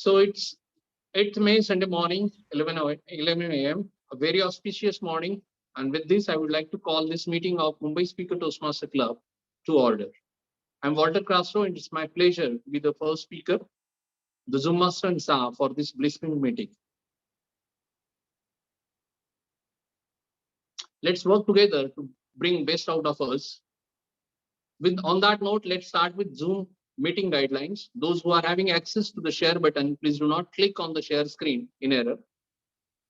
So it's 8th May, Sunday morning, 11 a.m., a very auspicious morning. And with this, I would like to call this meeting of Mumbai Speaker Toastmaster Club to order. I'm Walter Castro, and it's my pleasure to be the first speaker, the Zoom Master and Sa for this blissful meeting. Let's work together to bring best out of us. On that note, let's start with Zoom meeting guidelines. Those who are having access to the share button, please do not click on the share screen in error.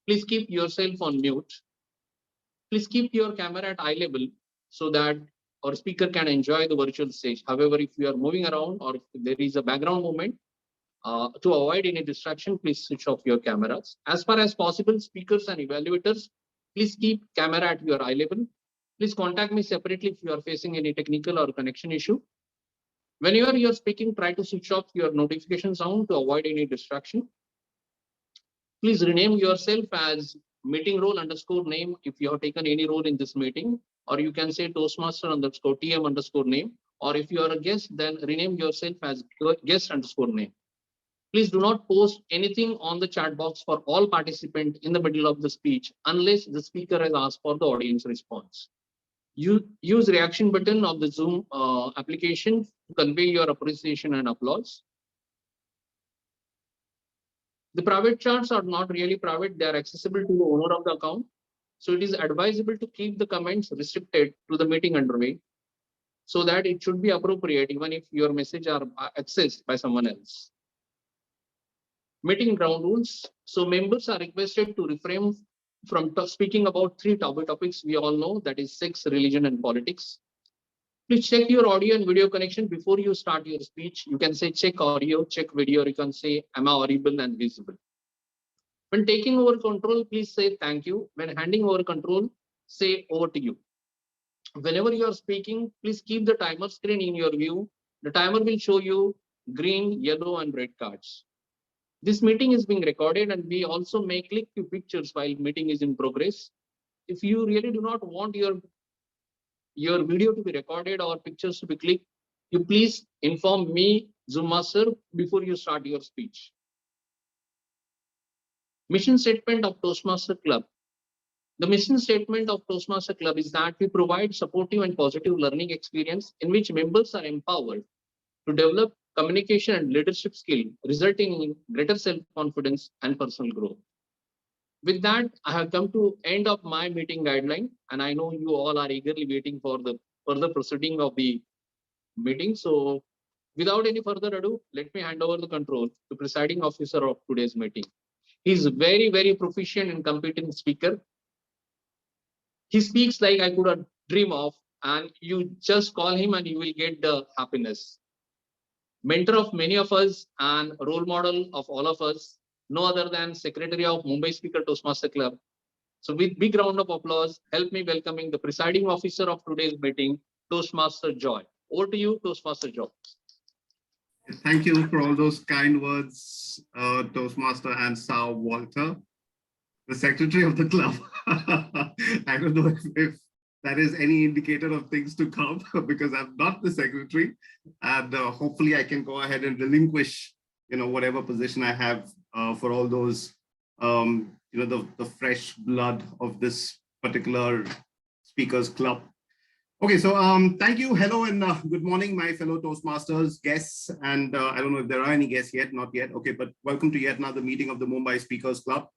Please keep yourself on mute. Please keep your camera at eye level so that our speaker can enjoy the virtual stage. However, if you are moving around or if there is a background movement, to avoid any distraction, please switch off your cameras. As far as possible, speakers and evaluators, please keep camera at your eye level. Please contact me separately if you are facing any technical or connection issue. Whenever you are speaking, try to switch off your notification sound to avoid any distraction. Please rename yourself as meeting role underscore name if you have taken any role in this meeting, or you can say Toastmaster underscore TM underscore name, or if you are a guest, then rename yourself as guest underscore name. Please do not post anything on the chat box for all participants in the middle of the speech unless the speaker has asked for the audience response. You use reaction button of the Zoom application to convey your appreciation and applause. The private chats are not really private. They are accessible to the owner of the account. So it is advisable to keep the comments restricted to the meeting underway so that it should be appropriate even if your message are accessed by someone else. Meeting ground rules. So members are requested to refrain from speaking about 3 topics we all know, that is sex, religion, and politics. Please check your audio and video connection before you start your speech. You can say check audio, check video, or you can say am I audible and visible. When taking over control, please say thank you. When handing over control, say over to you. Whenever you are speaking, please keep the timer screen in your view. The timer will show you green, yellow, and red cards. This meeting is being recorded, and we also may click few pictures while meeting is in progress. If you really do not want your video to be recorded or pictures to be clicked, you please inform me, Zoom Master, before you start your speech. Mission statement of Toastmaster Club. The mission statement of Toastmaster Club is that we provide supportive and positive learning experience in which members are empowered to develop communication and leadership skill, resulting in greater self-confidence and personal growth. With that, I have come to end of my meeting guideline, and I know you all are eagerly waiting for the further proceeding of the meeting. So without any further ado, let me hand over the control to presiding officer of today's meeting. He's very, very proficient and competent speaker. He speaks like I could dream of, and you just call him and you will get the happiness. Mentor of many of us and role model of all of us, no other than Secretary of Mumbai Speaker Toastmaster Club. So with big round of applause, help me welcoming the presiding officer of today's meeting, Toastmaster Joy. Over to you, Toastmaster Joy. Thank you for all those kind words, Toastmaster and Sir Walter, the secretary of the club. I don't know if that is any indicator of things to come because I'm not the secretary, and hopefully I can go ahead and relinquish, whatever position I have for all those, the fresh blood of this particular speakers club. Okay, so thank you. Hello and good morning, my fellow Toastmasters, guests, and I don't know if there are any guests yet, not yet. Okay, but welcome to yet another meeting of the Mumbai Speakers Club.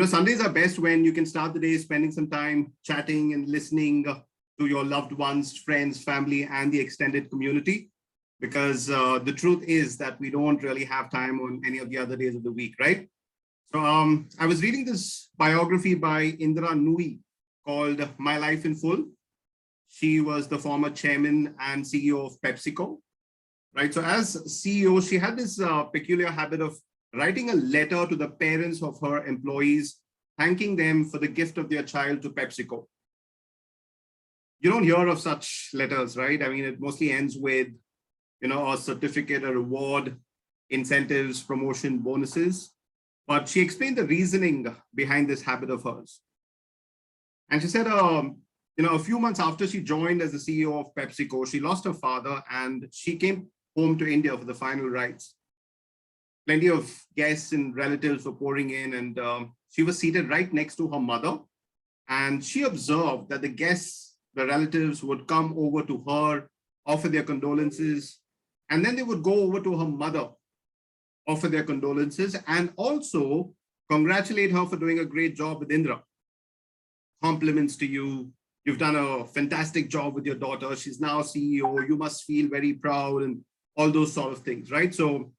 Sundays are best when you can start the day spending some time chatting and listening to your loved ones, friends, family, and the extended community, because the truth is that we don't really have time on any of the other days of the week, right? So I was reading this biography by Indra Nooyi called My Life in Full. She was the former chairman and CEO of PepsiCo, right? So as CEO, she had this peculiar habit of writing a letter to the parents of her employees, thanking them for the gift of their child to PepsiCo. You don't hear of such letters, right? I mean, it mostly ends with, a certificate, a reward, incentives, promotion, bonuses. But she explained the reasoning behind this habit of hers. And she said, a few months after she joined as the CEO of PepsiCo, she lost her father and she came home to India for the final rites. plenty of guests and relatives were pouring in, and she was seated right next to her mother. And she observed that the guests, the relatives, would come over to her, offer their condolences, and then they would go over to her mother, offer their condolences, and also congratulate her for doing a great job with Indra. Compliments to you. You've done a fantastic job with your daughter. She's now CEO. You must feel very proud, and all those sort of things, right? So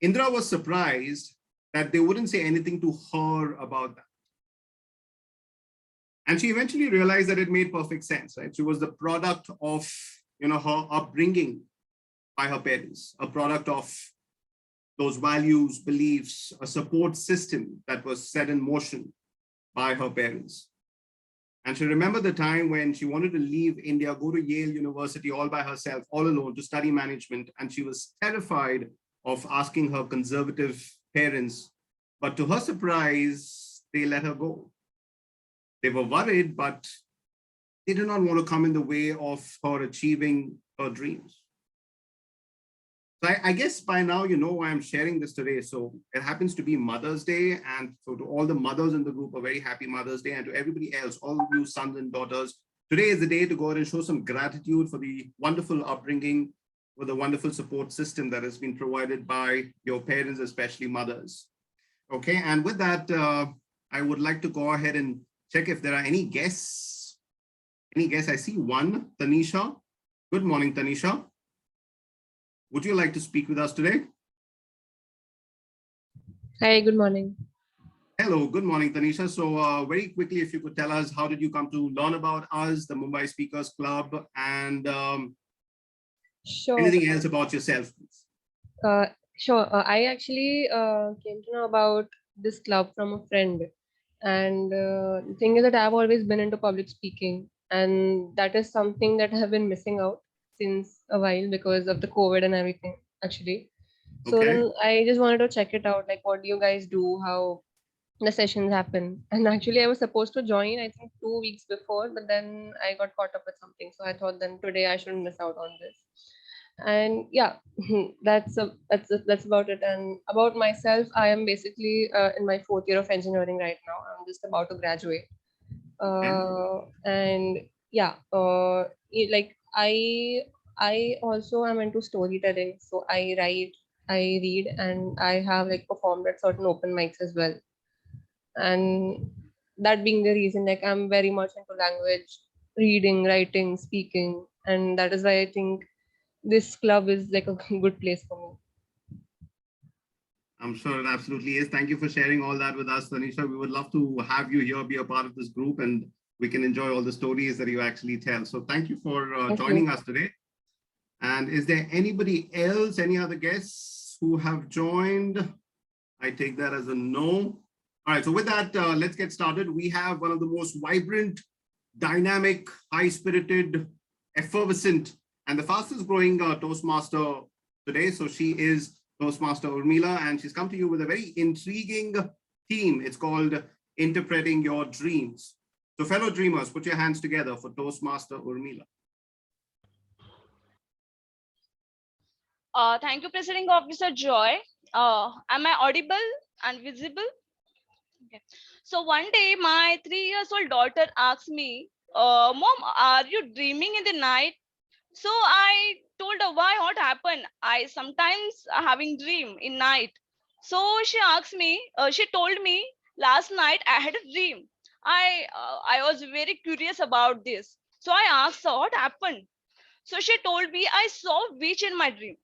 Indra was surprised that they wouldn't say anything to her about that. And she eventually realized that it made perfect sense, right? She was the product of, her upbringing by her parents, a product of those values, beliefs, a support system that was set in motion by her parents. And she remembered the time when she wanted to leave India, go to Yale University all by herself, all alone, to study management. And she was terrified of asking her conservative parents. But to her surprise, they let her go. They were worried, but they did not want to come in the way of her achieving her dreams. So I guess by now you know why I'm sharing this today. So it happens to be Mother's Day. And so to all the mothers in the group, a very happy Mother's Day. And to everybody else, all of you sons and daughters, today is the day to go out and show some gratitude for the wonderful upbringing, for the wonderful support system that has been provided by your parents, especially mothers. Okay, and with that, I would like to go ahead and check if there are any guests. Any guests? I see one, Tanisha. Good morning, Tanisha. Would you like to speak with us today? Hi, good morning. Hello, good morning, Tanisha. So very quickly, if you could tell us, how did you come to learn about us, the Mumbai Speakers Club, and Sure. anything else about yourself, please? Sure. I actually came to know about this club from a friend. And the thing is that I've always been into public speaking, and that is something that I have been missing out since a while because of the COVID and everything, actually. So Okay. then I just wanted to check it out, like what do you guys do, how the sessions happen. And actually I was supposed to join, I think 2 weeks before, but then I got caught up with something. So I thought then today I shouldn't miss out on this. And yeah, that's about it. And about myself, I am basically in my 4th year of engineering right now. I'm just about to graduate. And yeah, like I also am into storytelling. So I write, I read, and I have like performed at certain open mics as well. And that being the reason, like I'm very much into language, reading, writing, speaking, and that is why I think this club is like a good place for me. I'm sure it absolutely is. Thank you for sharing all that with us, Tanisha. We would love to have you here, be a part of this group, and we can enjoy all the stories that you actually tell. So thank you for joining us today. And is there anybody else, any other guests who have joined? I take that as a no. All right, so with that, let's get started. We have one of the most vibrant, dynamic, high-spirited, effervescent, and the fastest growing Toastmaster today. So she is Toastmaster Urmila, and she's come to you with a very intriguing theme. It's called Interpreting Your Dreams. So fellow dreamers, put your hands together for Toastmaster Urmila. Thank you, Presiding Officer Joy. Am I audible and visible? Okay. So one day, my 3-year-old daughter asked me, Mom, are you dreaming in the night? So I told her, why, what happened? I sometimes having dream in night. So she told me, last night I had a dream. I was very curious about this. So I asked her, what happened? So she told me, I saw witch in my dream.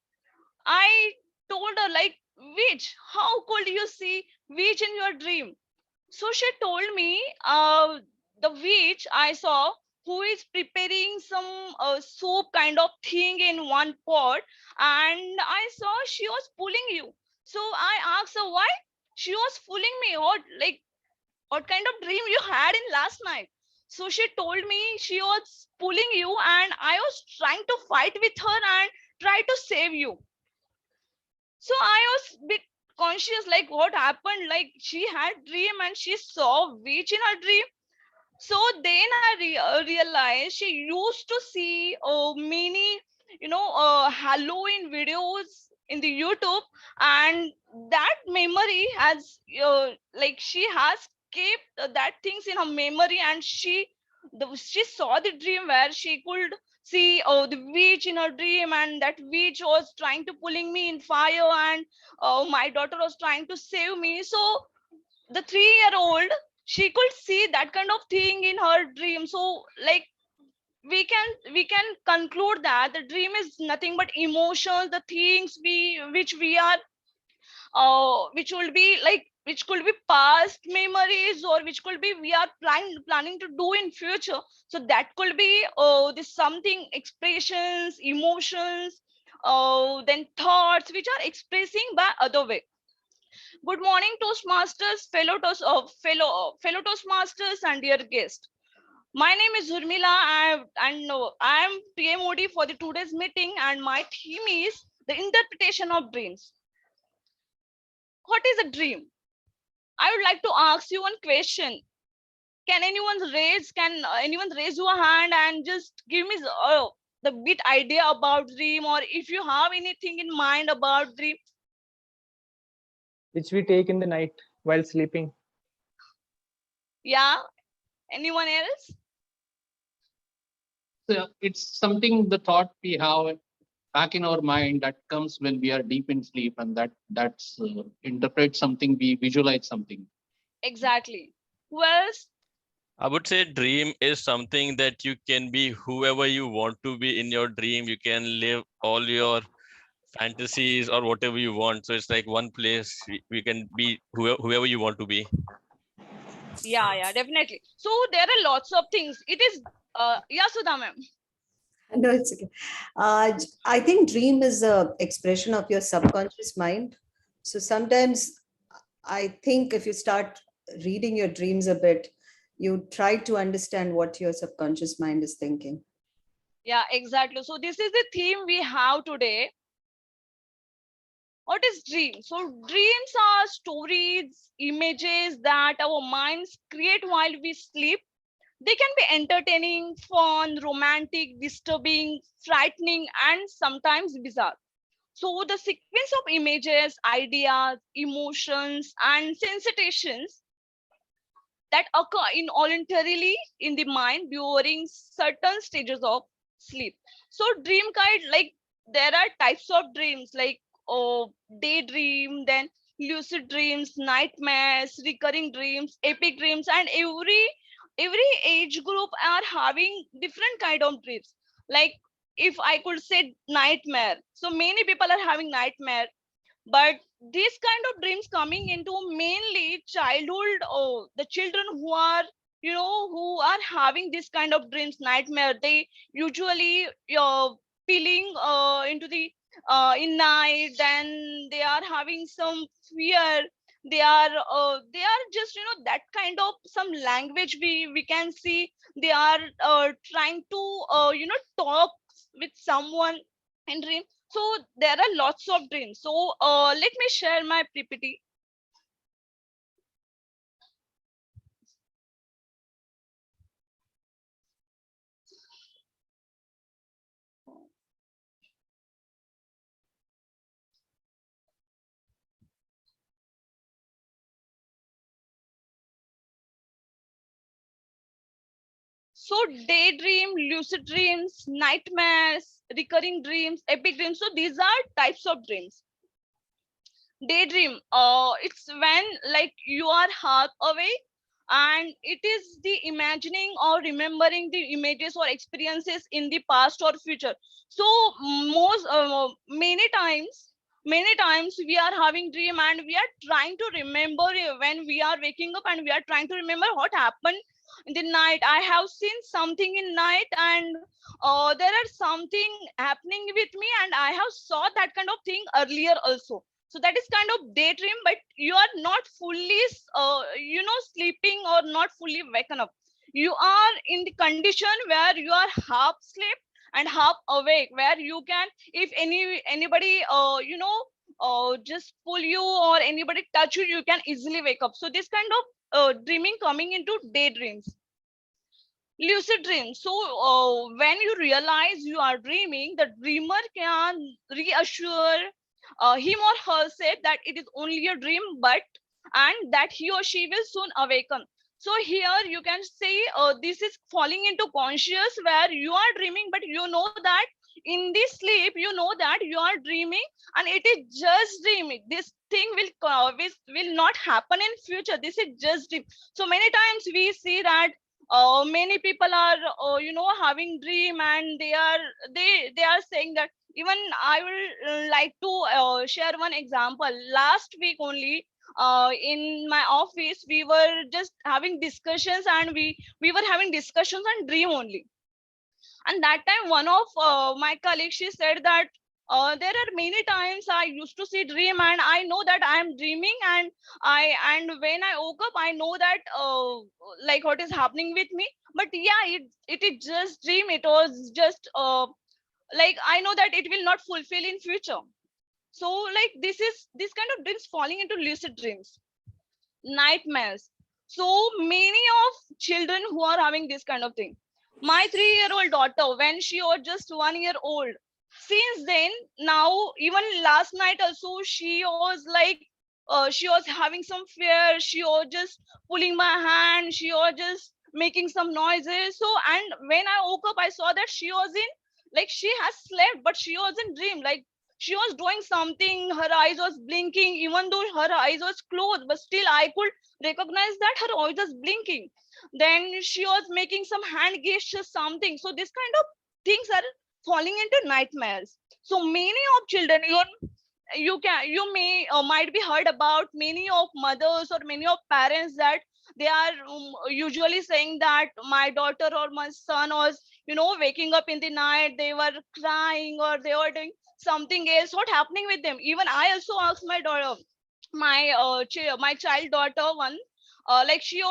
I told her, like, witch, how could you see witch in your dream? So she told me, the witch I saw who is preparing some soup kind of thing in one pot, and I saw she was pulling you. So I asked her why she was fooling me. What kind of dream you had in last night? So she told me she was pulling you, and I was trying to fight with her and try to save you. So I was a bit conscious, like what happened, like she had dream and she saw witch in her dream. So then I realized she used to see many Halloween videos in the YouTube, and that memory has like she has kept that things in her memory, and she saw the dream where she could see the witch in her dream, and that witch was trying to pulling me in fire, and my daughter was trying to save me. So the 3-year-old, she could see that kind of thing in her dream. So like we can conclude that the dream is nothing but emotions, the things which we are which will be like which could be past memories, or which could be we are planning to do in future. So that could be this something expressions, emotions, then thoughts which are expressing by other way. Good morning, Toastmasters, fellow Toastmasters, and dear guest. My name is Urmila, I am TMoD for the today's meeting, and my theme is the interpretation of dreams. What is a dream? I would like to ask you one question. Can anyone raise your hand and just give me the bit idea about dream, or if you have anything in mind about dream? Which we take in the night while sleeping. Yeah, anyone else? So it's something, the thought we have back in our mind that comes when we are deep in sleep, and that's interpret something, we visualize something. Exactly. Who else? I would say dream is something that you can be whoever you want to be in your dream. You can live all your fantasies or whatever you want. So it's like one place we can be whoever you want to be. Yeah, definitely. So there are lots of things. It is yeah, Sudha ma'am. No, it's okay. I think dream is a expression of your subconscious mind. So sometimes I think if you start reading your dreams a bit, you try to understand what your subconscious mind is thinking. Yeah, exactly. So this is the theme we have today. What is dream? So dreams are stories, images that our minds create while we sleep. They can be entertaining, fun, romantic, disturbing, frightening, and sometimes bizarre. So the sequence of images, ideas, emotions, and sensations that occur involuntarily in the mind during certain stages of sleep. So dream guide, like there are types of dreams like daydream, then lucid dreams, nightmares, recurring dreams, epic dreams, and every age group are having different kind of dreams. Like if I could say nightmare, so many people are having nightmare, but these kind of dreams coming into mainly childhood, the children who are who are having this kind of dreams, nightmare, they usually feeling into the in night, then they are having some fear. They are just that kind of some language we can see. They are trying to talk with someone in dream. So there are lots of dreams. So let me share my PPT. So daydream, lucid dreams, nightmares, recurring dreams, epic dreams. So these are types of dreams. Daydream, it's when like you are half awake, and it is the imagining or remembering the images or experiences in the past or future. So many times we are having dream, and we are trying to remember when we are waking up, and we are trying to remember what happened in the night. I have seen something in night, and there are something happening with me, and I have saw that kind of thing earlier also. So that is kind of daydream, but you are not fully sleeping or not fully waken up. You are in the condition where you are half sleep and half awake, where you can, if anybody just pull you or anybody touch you, you can easily wake up. So this kind of dreaming coming into daydreams. Lucid dream. So when you realize you are dreaming, the dreamer can reassure him or her said that it is only a dream, but and that he or she will soon awaken. So here you can say this is falling into conscious where you are dreaming, but you know that in this sleep you know that you are dreaming, and it is just dream. This thing will not happen in future. This is just dream. So many times we see that many people are having dream, and they are saying that. Even I will like to share one example. Last week only, in my office we were just having discussions, and we were having discussions on dream only. And that time one of my colleagues, she said that there are many times I used to see dream, and I know that I am dreaming, and when I woke up I know that like what is happening with me. But yeah, it is just dream. It was just like I know that it will not fulfill in future. So like this kind of dreams falling into lucid dreams, nightmares. So many of children who are having this kind of thing. My 3-year-old daughter, when she was just 1 year old, since then, now even last night also, she was like she was having some fear. She was just pulling my hand. She was just making some noises. So, and when I woke up, I saw that she was in, like, she has slept, but she was in dream. Like, she was doing something, her eyes was blinking, even though her eyes was closed, but still I could recognize that her eyes was blinking. Then she was making some hand gestures, something. So this kind of things are falling into nightmares. So many of children, you may might be heard about many of mothers or many of parents that they are usually saying that my daughter or my son was waking up in the night, they were crying or they were doing something else. What happening with them? Even I also asked my daughter, my child daughter one, like she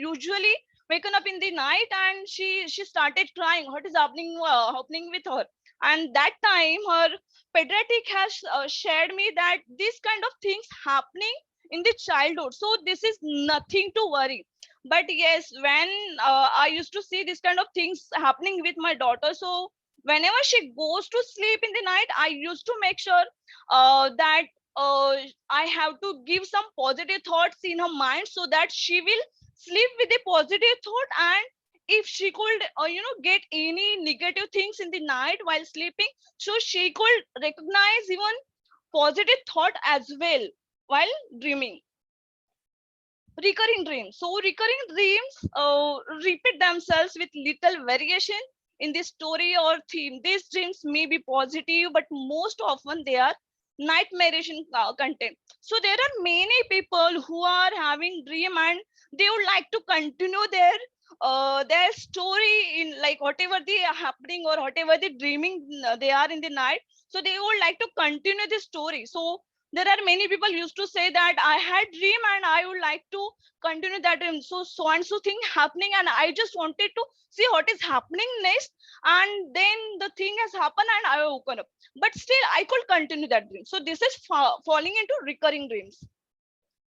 usually waken up in the night, and she started crying. What is happening with her? And that time her pediatric has shared me that this kind of things happening in the childhood. So this is nothing to worry. But yes, when I used to see this kind of things happening with my daughter, so whenever she goes to sleep in the night, I used to make sure that uh, I have to give some positive thoughts in her mind, so that she will sleep with a positive thought. And if she could get any negative things in the night while sleeping, so she could recognize even positive thought as well while dreaming. Recurring dreams. So recurring dreams repeat themselves with little variation in the story or theme. These dreams may be positive, but most often they are nightmarish in content. So there are many people who are having dream, and they would like to continue their story in, like, whatever they are happening or whatever they dreaming they are in the night. So they would like to continue the story. So there are many people used to say that I had dream and I would like to continue that dream. So and so thing happening, and I just wanted to see what is happening next. And then the thing has happened and I woken up, but still I could continue that dream. So this is falling into recurring dreams.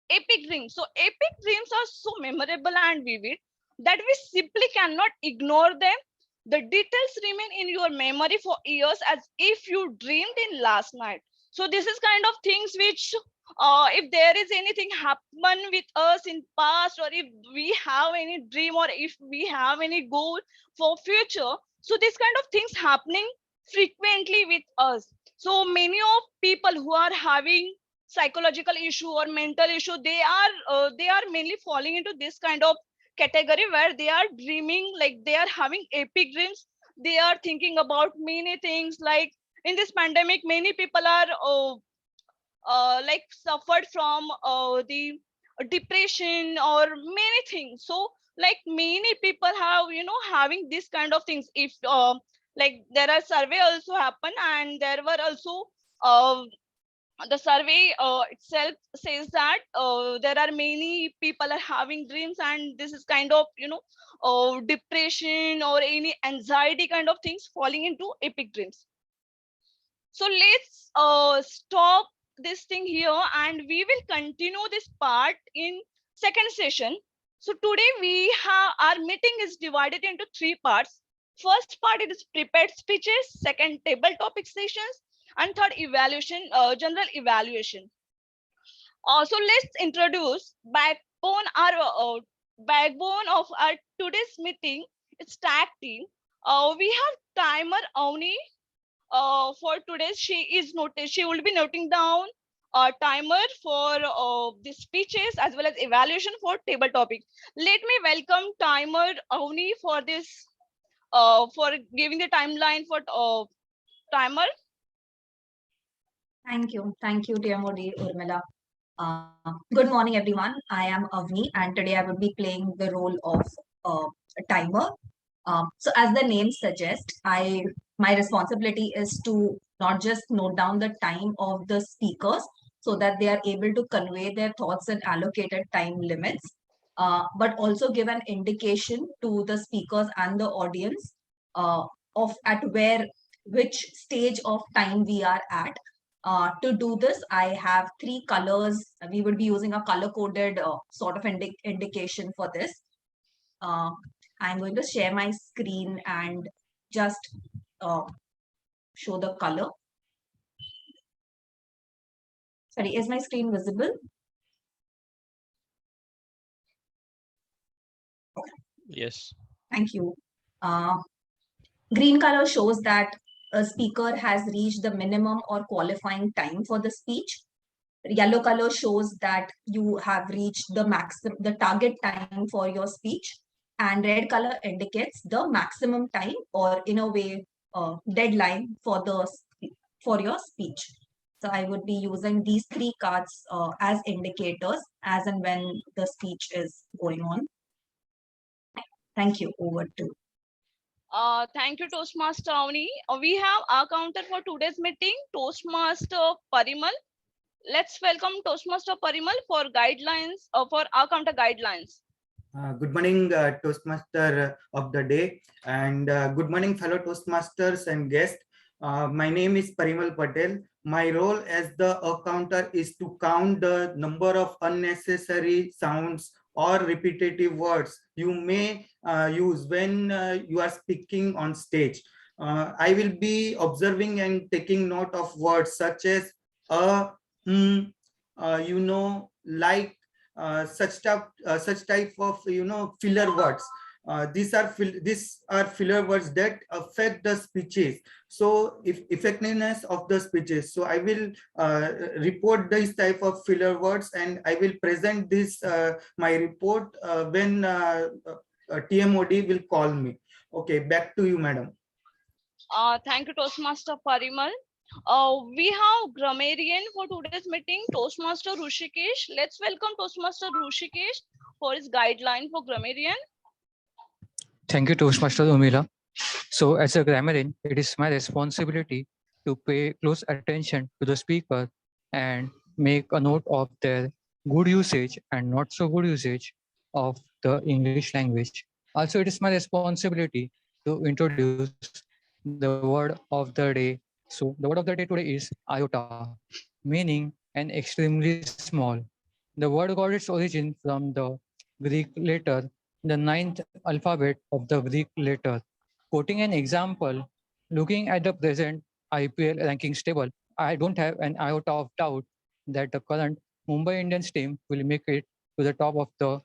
Epic dreams. So epic dreams are so memorable and vivid that we simply cannot ignore them. The details remain in your memory for years, as if you dreamed in last night. So this is kind of things which if there is anything happen with us in past, or if we have any dream, or if we have any goal for future, so this kind of things happening frequently with us. So many of people who are having psychological issue or mental issue, they are mainly falling into this kind of category, where they are dreaming, like they are having epic dreams. They are thinking about many things. Like in this pandemic, many people are like suffered from the depression or many things. So like many people have having this kind of things. If like there are survey also happen, and there were also uh, the survey itself says that there are many people are having dreams, and this is kind of depression or any anxiety kind of things falling into epic dreams. So let's stop this thing here, and we will continue this part in second session. So today we have, our meeting is divided into three parts. First part, it is prepared speeches. Second, table topic sessions. and third evaluation, general evaluation. So let's introduce backbone of our today's meeting. It's tag team. We have timer Avni. For today, she will be noting down a timer for the speeches as well as evaluation for table topic. Let me welcome timer Avni for this, for giving the timeline for timer. Thank you, TMoD Urmila. Good morning, everyone. I am Avni, and today I will be playing the role of a timer. So, as the name suggests, my responsibility is to not just note down the time of the speakers so that they are able to convey their thoughts in allocated time limits, but also give an indication to the speakers and the audience of at which stage of time we are at. To do this, I have three colors. We will be using a color-coded sort of indication for this. I'm going to share my screen and just show the color. Sorry, is my screen visible? Yes. Thank you. Green color shows that a speaker has reached the minimum or qualifying time for the speech. Yellow color shows that you have reached the target time for your speech, and red color indicates the maximum time, or in a way, deadline for your speech. So I would be using these three cards as indicators as and when the speech is going on. Thank you. Over to. Thank you, Toastmaster Avni. We have our counter for today's meeting, Toastmaster Parimal. Let's welcome Toastmaster Parimal for guidelines, for our counter guidelines. Good morning, Toastmaster of the day, and good morning, fellow Toastmasters and guests. My name is Parimal Patel. My role as the counter is to count the number of unnecessary sounds or repetitive words you may use when you are speaking on stage. I will be observing and taking note of words such as like, such type of filler words. These are filler words that affect the speeches. So if effectiveness of the speeches. So I will report this type of filler words, and I will present this my report when TMoD will call me. Okay, back to you, madam. Thank you, Toastmaster Parimal. We have grammarian for today's meeting, Toastmaster Rushikesh. Let's welcome Toastmaster Rushikesh for his guideline for grammarian. Thank you, Toastmaster Urmila. So, as a grammarian, it is my responsibility to pay close attention to the speaker and make a note of their good usage and not so good usage of the English language. Also, it is my responsibility to introduce the word of the day. So, the word of the day today is iota, meaning an extremely small. The word got its origin from the Greek letter, the ninth alphabet of the Greek letter. Quoting an example, looking at the present IPL rankings table, I don't have an iota of doubt that the current Mumbai Indians team will make it to the top of the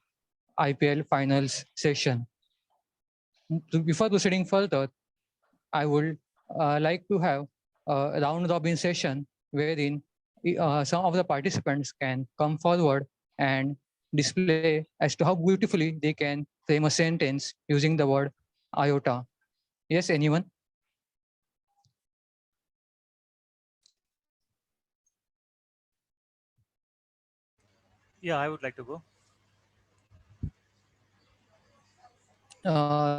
IPL finals session. Before proceeding further, I would like to have a round robin session wherein some of the participants can come forward and display as to how beautifully they can frame a sentence using the word iota. Yes, anyone? Yeah, I would like to go.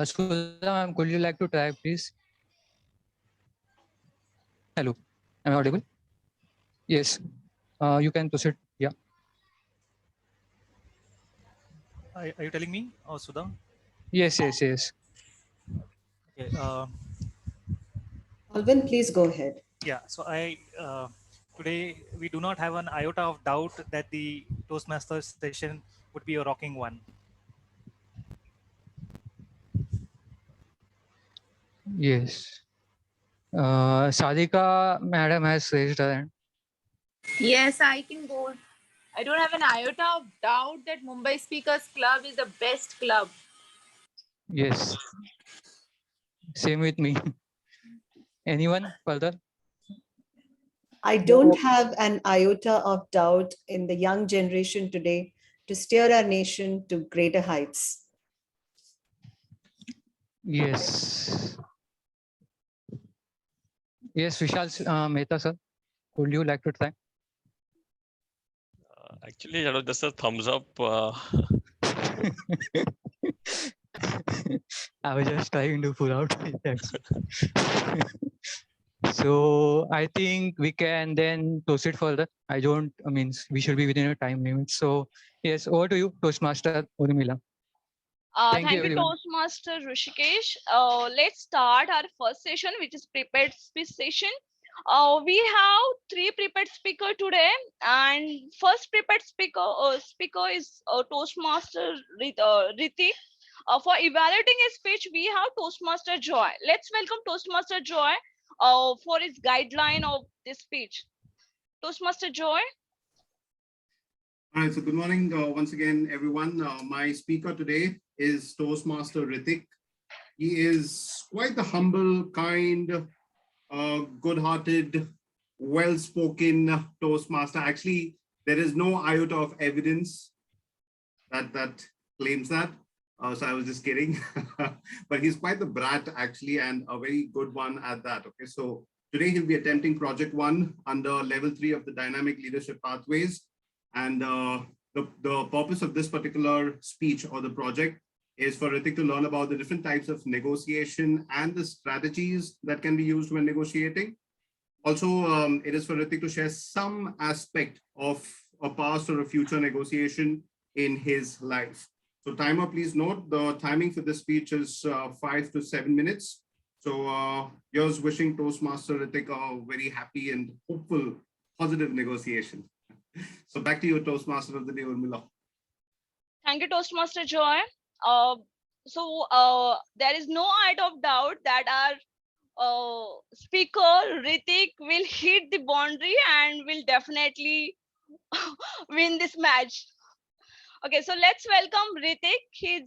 Sudha, ma'am, could you like to try, please? Hello, am I audible? Yes, you can proceed. Yeah. Are you telling me or Sudha? Yes, yes, yes. Okay, Alvin, please go ahead. yeah, so today we do not have an iota of doubt that the Toastmasters session would be a rocking one. Yes. Sadika madam has raised her hand. Yes, I can go. I don't have an iota of doubt that Mumbai Speakers Club is the best club. Yes. Same with me. Anyone further? I don't have an iota of doubt in the young generation today to steer our nation to greater heights. Yes. Yes, Vishal Mehta, sir. Would you like to try? Actually, that was just a thumbs up. I was just trying to pull out. So I think we can then proceed further. I mean, we should be within a time limit. So yes, over to you, Toastmaster Urmila. Thank you, Thank you, everyone. Toastmaster Rishikesh. Let's start our first session, which is prepared speech session. We have 3 prepared speaker today, and first prepared speaker is Toastmaster Ritik. For evaluating his speech, we have Toastmaster Joy. Let's welcome Toastmaster Joy for his guideline of this speech. Toastmaster Joy. All right, so good morning once again, everyone. My speaker today is Toastmaster Ritik. He is quite the humble, kind, good-hearted, well-spoken Toastmaster. Actually, there is no iota of evidence that claims that. So I was just kidding. But he's quite the brat, actually, and a very good one at that. Okay, so today he'll be attempting Project 1 under Level 3 of the Dynamic Leadership Pathways. And the purpose of this particular speech or the project is for Ritik to learn about the different types of negotiation and the strategies that can be used when negotiating. Also, it is for Ritik to share some aspect of a past or a future negotiation in his life. So timer, please note the timing for this speech is 5 to 7 minutes. So here's wishing Toastmaster Ritik a very happy and hopeful, positive negotiation. So back to you, Toastmaster of the day, Urmila. Thank you, Toastmaster Joy. There is no iota of doubt that our speaker Ritik will hit the boundary and will definitely win this match. Okay, so let's welcome Ritik. He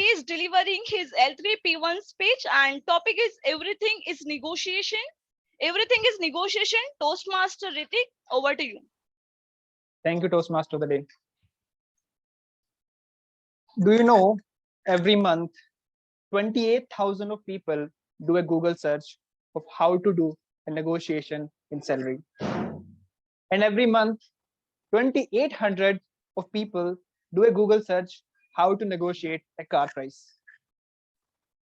is delivering his L3P1 speech, and topic is everything is negotiation. Everything is negotiation. Toastmaster Ritik, over to you. Thank you, Toastmaster of the day. Do you know every month 28,000 of people do a Google search of how to do a negotiation in salary, and every month 2,800 of people do a Google search how to negotiate a car price.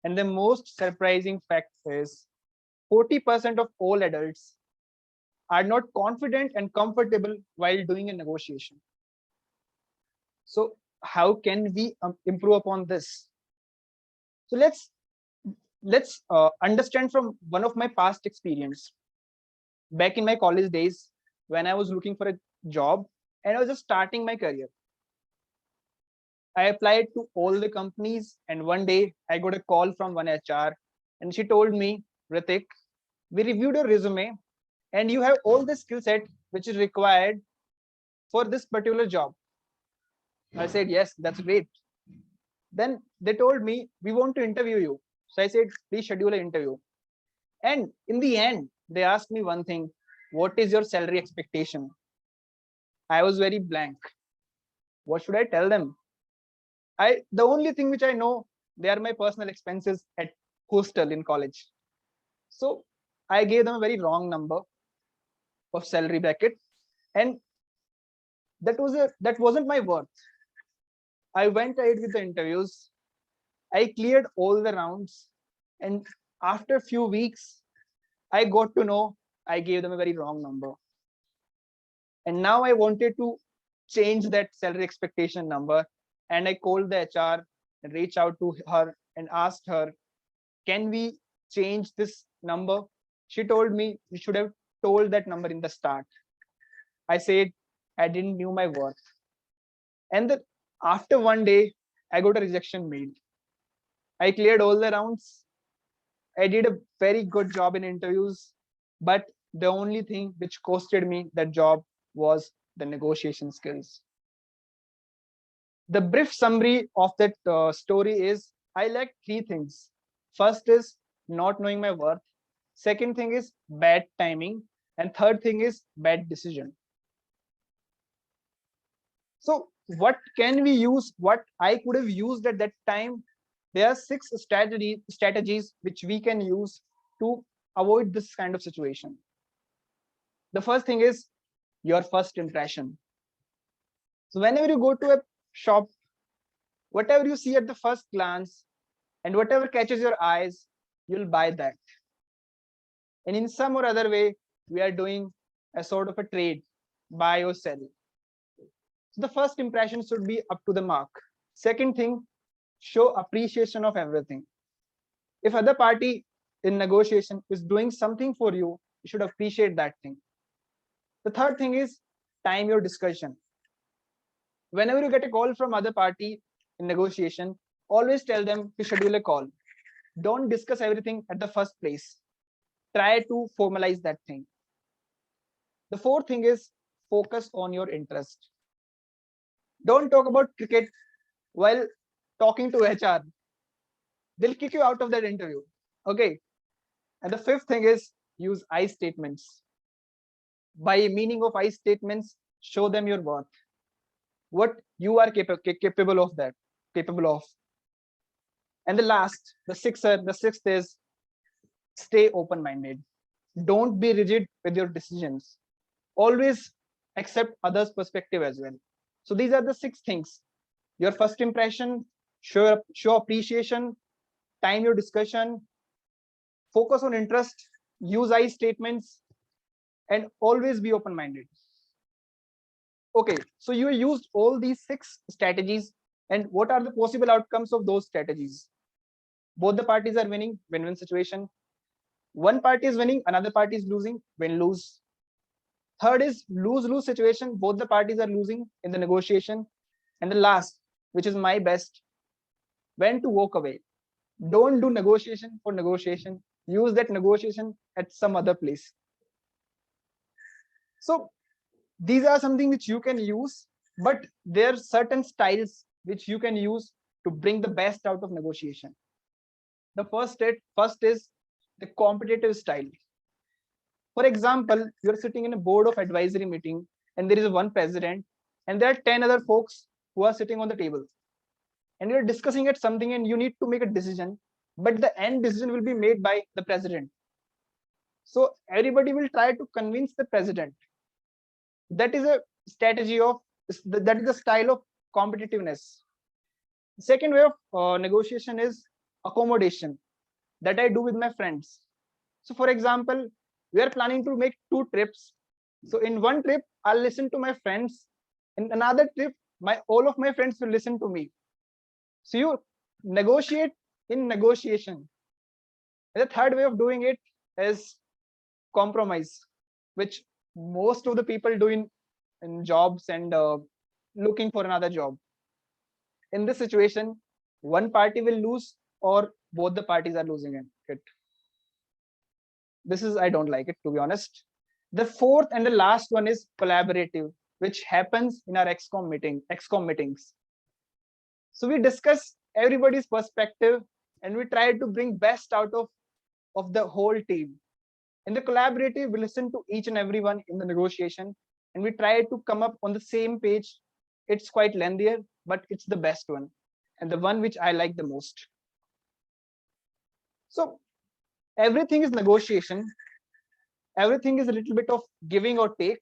And the most surprising fact is 40% of all adults are not confident and comfortable while doing a negotiation. So how can we improve upon this? So let's understand from one of my past experience. Back in my college days, when I was looking for a job and I was just starting my career, I applied to all the companies, and one day I got a call from one HR, and she told me, Ritik, we reviewed your resume and you have all the skill set which is required for this particular job. I said, yes, that's great. Then they told me, we want to interview you. So I said, please schedule an interview. And in the end, they asked me one thing, what is your salary expectation? I was very blank. What should I tell them? The only thing which I know, they are my personal expenses at hostel in college. So I gave them a very wrong number of salary bracket, and that wasn't my worth. I went ahead with the interviews. I cleared all the rounds, and after a few weeks, I got to know I gave them a very wrong number. And now I wanted to change that salary expectation number, and I called the HR and reached out to her and asked her, can we change this number? She told me you should have told that number in the start. I said I didn't knew my worth. And after one day, I got a rejection mail. I cleared all the rounds. I did a very good job in interviews, but the only thing which costed me that job was the negotiation skills. The brief summary of that story is I lacked three things. First is not knowing my worth. Second thing is bad timing. And third thing is bad decision. So what can we use? What I could have used at that time? There are 6 strategies which we can use to avoid this kind of situation. The first thing is your first impression. So whenever you go to a shop, whatever you see at the first glance and whatever catches your eyes, you'll buy that. And in some or other way, we are doing a sort of a trade, buy or sell. So the first impression should be up to the mark. Second thing, show appreciation of everything. If other party in negotiation is doing something for you, you should appreciate that thing. The third thing is time your discussion. Whenever you get a call from other party in negotiation, always tell them to schedule a call. Don't discuss everything at the first place. Try to formalize that thing. The fourth thing is focus on your interest. Don't talk about cricket while talking to HR. They'll kick you out of that interview. Okay. And the fifth thing is use I statements. By meaning of I statements, show them your worth. What you are capable of that, capable of. And the sixth is stay open-minded. Don't be rigid with your decisions. Always accept others' perspective as well. So these are the 6 things. Your first impression, show appreciation, time your discussion, focus on interest, use I statements, and always be open-minded. Okay, so you used all these 6 strategies, and what are the possible outcomes of those strategies? Both the parties are winning, win-win situation. One party is winning, another party is losing, win-lose. Third is lose-lose situation, both the parties are losing in the negotiation. And the last, which is my best, when to walk away. Don't do negotiation for negotiation. Use that negotiation at some other place. So these are something which you can use, but there are certain styles which you can use to bring the best out of negotiation. The first is the competitive style. For example, you're sitting in a board of advisory meeting and there is one president and there are 10 other folks who are sitting on the table. And you're discussing at something and you need to make a decision, but the end decision will be made by the president. So everybody will try to convince the president. That is a strategy of, that is the style of competitiveness. The second way of negotiation is accommodation that I do with my friends. So for example, we are planning to make 2 trips. So in one trip, I'll listen to my friends. In another trip, all of my friends will listen to me. So you negotiate in negotiation. And the third way of doing it is compromise, which most of the people do in jobs and looking for another job. In this situation, one party will lose or both the parties are losing it. This is, I don't like it, to be honest. The fourth and the last one is collaborative, which happens in our XCOM meetings. So we discuss everybody's perspective and we try to bring best out of the whole team. In the collaborative, we listen to each and everyone in the negotiation and we try to come up on the same page. It's quite lengthier, but it's the best one and the one which I like the most. So everything is negotiation. Everything is a little bit of giving or take.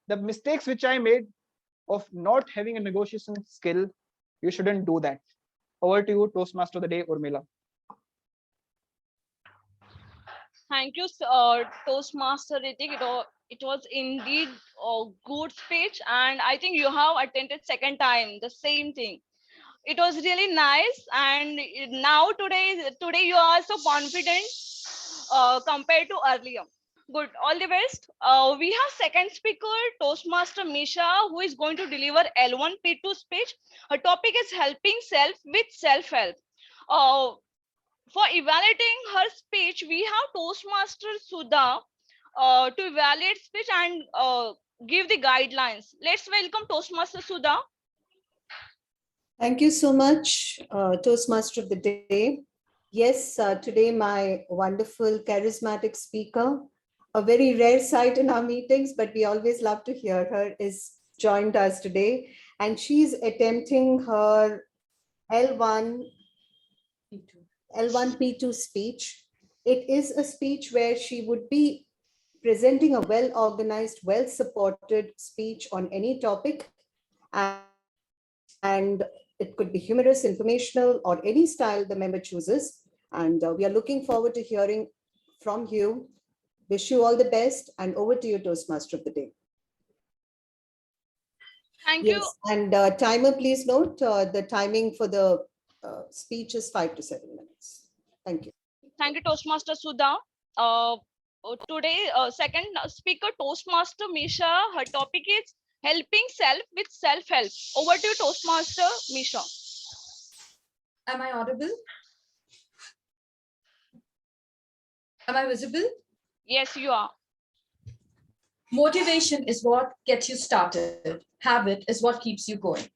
The mistakes which I made of not having a negotiation skill, you shouldn't do that. Over to you, Toastmaster of the day, Urmila. Thank you, Toastmaster Ritik. It was indeed a good speech, and I think you have attended second time the same thing. It was really nice, and now today you are so confident compared to earlier. Good, all the best. We have second speaker, Toastmaster Misha, who is going to deliver L1 P2 speech. Her topic is helping self with self-help. For evaluating her speech, we have Toastmaster Sudha to evaluate speech and give the guidelines. Let's welcome Toastmaster Sudha. Thank you so much, Toastmaster of the Day. Yes, today my wonderful, charismatic speaker, a very rare sight in our meetings, but we always love to hear her, is joined us today. And she's attempting her L1, L1P2 speech. It is a speech where she would be presenting a well-organized, well-supported speech on any topic. And it could be humorous, informational, or any style the member chooses. And we are looking forward to hearing from you. Wish you all the best, and over to you, Toastmaster of the Day. Thank you. Yes, and timer, please note the timing for the speech is 5 to 7 minutes. Thank you. Thank you, Toastmaster Sudha. Today, second speaker, Toastmaster Misha. Her topic is helping self with self-help. Over to you, Toastmaster Misha. Am I audible? Am I visible? Yes, you are. Motivation is what gets you started. Habit is what keeps you going.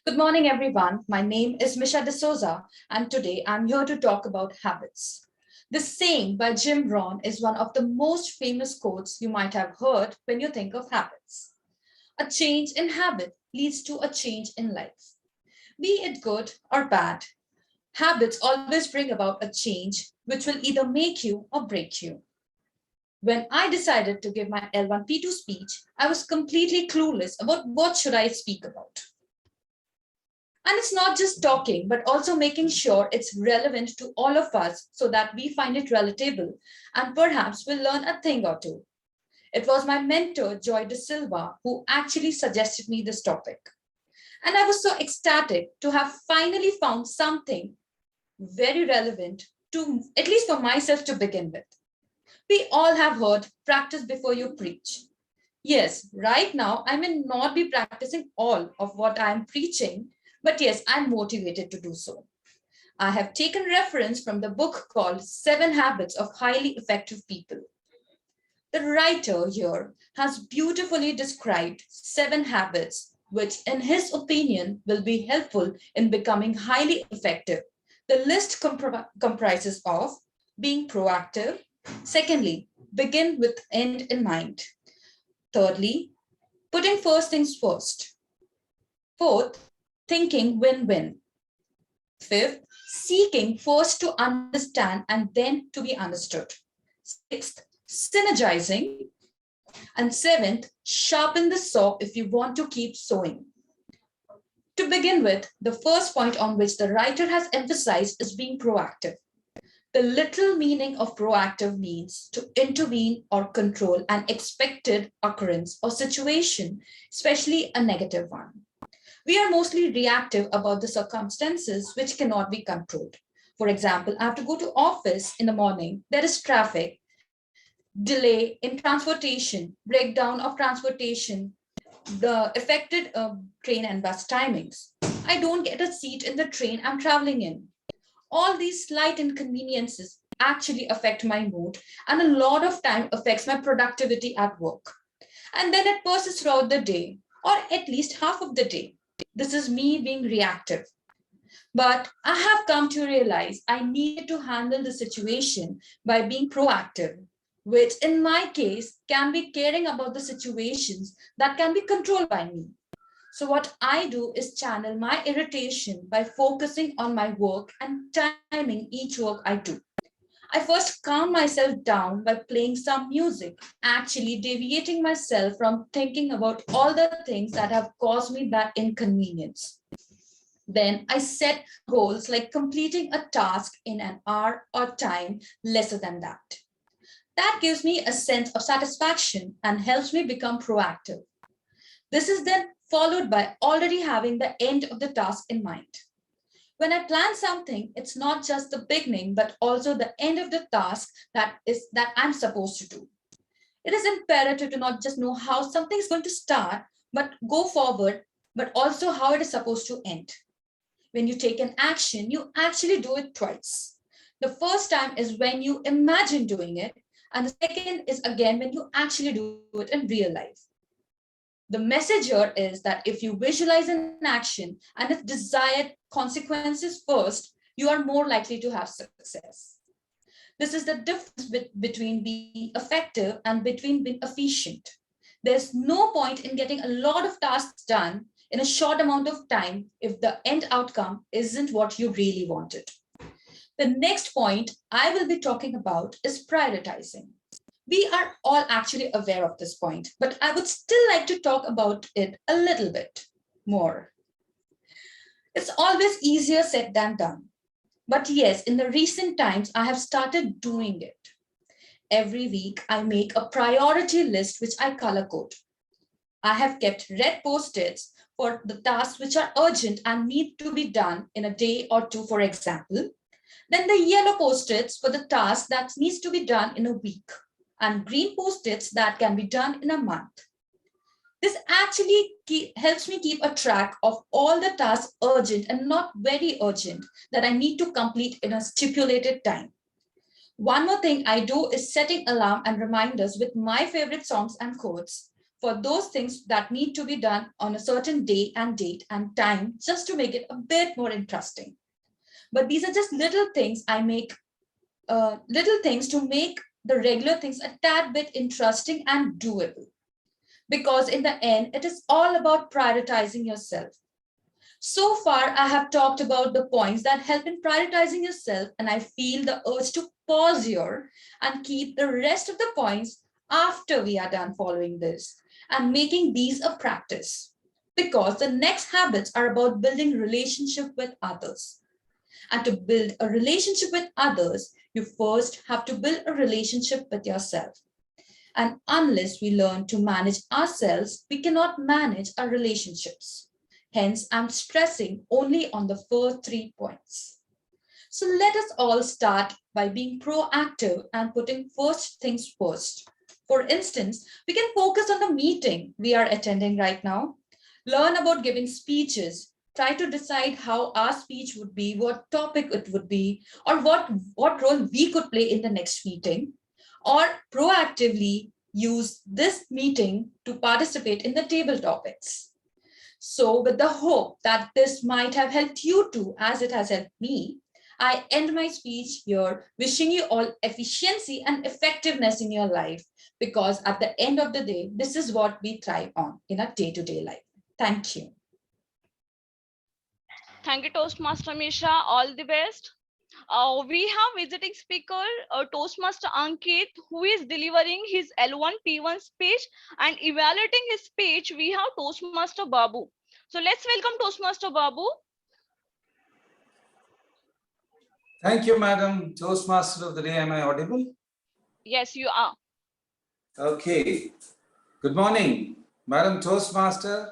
Good morning, everyone. My name is Misha D'Souza, and today I'm here to talk about habits. This saying by Jim Rohn is one of the most famous quotes you might have heard when you think of habits. A change in habit leads to a change in life. Be it good or bad, habits always bring about a change which will either make you or break you. When I decided to give my L1P2 speech, I was completely clueless about what should I speak about. And it's not just talking, but also making sure it's relevant to all of us so that we find it relatable and perhaps we'll learn a thing or two. It was my mentor, Joy De Silva, who actually suggested me this topic. And I was so ecstatic to have finally found something very relevant to, at least for myself to begin with. We all have heard practice before you preach. Yes, right now I may not be practicing all of what I'm preaching, but yes, I'm motivated to do so. I have taken reference from the book called 7 Habits of Highly Effective People. The writer here has beautifully described 7 habits, which in his opinion will be helpful in becoming highly effective. The list comprises of being proactive. Secondly, begin with end in mind. Thirdly, putting first things first. Fourth, thinking win-win. Fifth, seeking first to understand and then to be understood. Sixth, synergizing. And seventh, sharpen the saw if you want to keep sewing. To begin with, the first point on which the writer has emphasized is being proactive. The literal meaning of proactive means to intervene or control an expected occurrence or situation, especially a negative one. We are mostly reactive about the circumstances which cannot be controlled. For example, I have to go to office in the morning, there is traffic, delay in transportation, breakdown of transportation, the affected train and bus timings. I don't get a seat in the train I'm traveling in. All these slight inconveniences actually affect my mood and a lot of time affects my productivity at work. And then it persists throughout the day, or at least half of the day. This is me being reactive. But I have come to realize I needed to handle the situation by being proactive, which in my case can be caring about the situations that can be controlled by me. So what I do is channel my irritation by focusing on my work and timing each work I do. I first calm myself down by playing some music, actually deviating myself from thinking about all the things that have caused me that inconvenience. Then I set goals like completing a task in an hour or time lesser than that. That gives me a sense of satisfaction and helps me become proactive. This is then followed by already having the end of the task in mind. When I plan something, it's not just the beginning, but also the end of the task that I'm supposed to do. It is imperative to not just know how something is going to start, but go forward, but also how it is supposed to end. When you take an action, you actually do it twice. The first time is when you imagine doing it, and the second is again when you actually do it in real life. The message here is that if you visualize an action and its desired consequences first, you are more likely to have success. This is the difference between being effective and between being efficient. There's no point in getting a lot of tasks done in a short amount of time if the end outcome isn't what you really wanted. The next point I will be talking about is prioritizing. We are all actually aware of this point, but I would still like to talk about it a little bit more. It's always easier said than done. But yes, in the recent times, I have started doing it. Every week, I make a priority list which I color code. I have kept red post-its for the tasks which are urgent and need to be done in a day or two, for example. Then the yellow post-its for the task that needs to be done in a week, and green post-its that can be done in a month. This actually helps me keep a track of all the tasks urgent and not very urgent that I need to complete in a stipulated time. One more thing I do is setting alarm and reminders with my favorite songs and quotes for those things that need to be done on a certain day and date and time, just to make it a bit more interesting. But these are just little things I make, little things to make the regular things a tad bit interesting and doable. Because in the end, it is all about prioritizing yourself. So far, I have talked about the points that help in prioritizing yourself, and I feel the urge to pause here and keep the rest of the points after we are done following this and making these a practice. Because the next habits are about building relationship with others. And to build a relationship with others, you first have to build a relationship with yourself. And unless we learn to manage ourselves, we cannot manage our relationships. Hence, I'm stressing only on the first 3 points. So let us all start by being proactive and putting first things first. For instance, we can focus on the meeting we are attending right now, learn about giving speeches, try to decide how our speech would be, what topic it would be, or what role we could play in the next meeting, or proactively use this meeting to participate in the table topics. So with the hope that this might have helped you too, as it has helped me, I end my speech here wishing you all efficiency and effectiveness in your life, because at the end of the day, this is what we thrive on in our day-to-day life. Thank you. Thank you, Toastmaster Misha. All the best. We have visiting speaker Toastmaster Ankit, who is delivering his L1 P1 speech, and evaluating his speech we have Toastmaster Babu. So let's welcome Toastmaster Babu. Thank you, Madam Toastmaster of the day. Am I audible? Yes, you are. Okay. Good morning, Madam Toastmaster,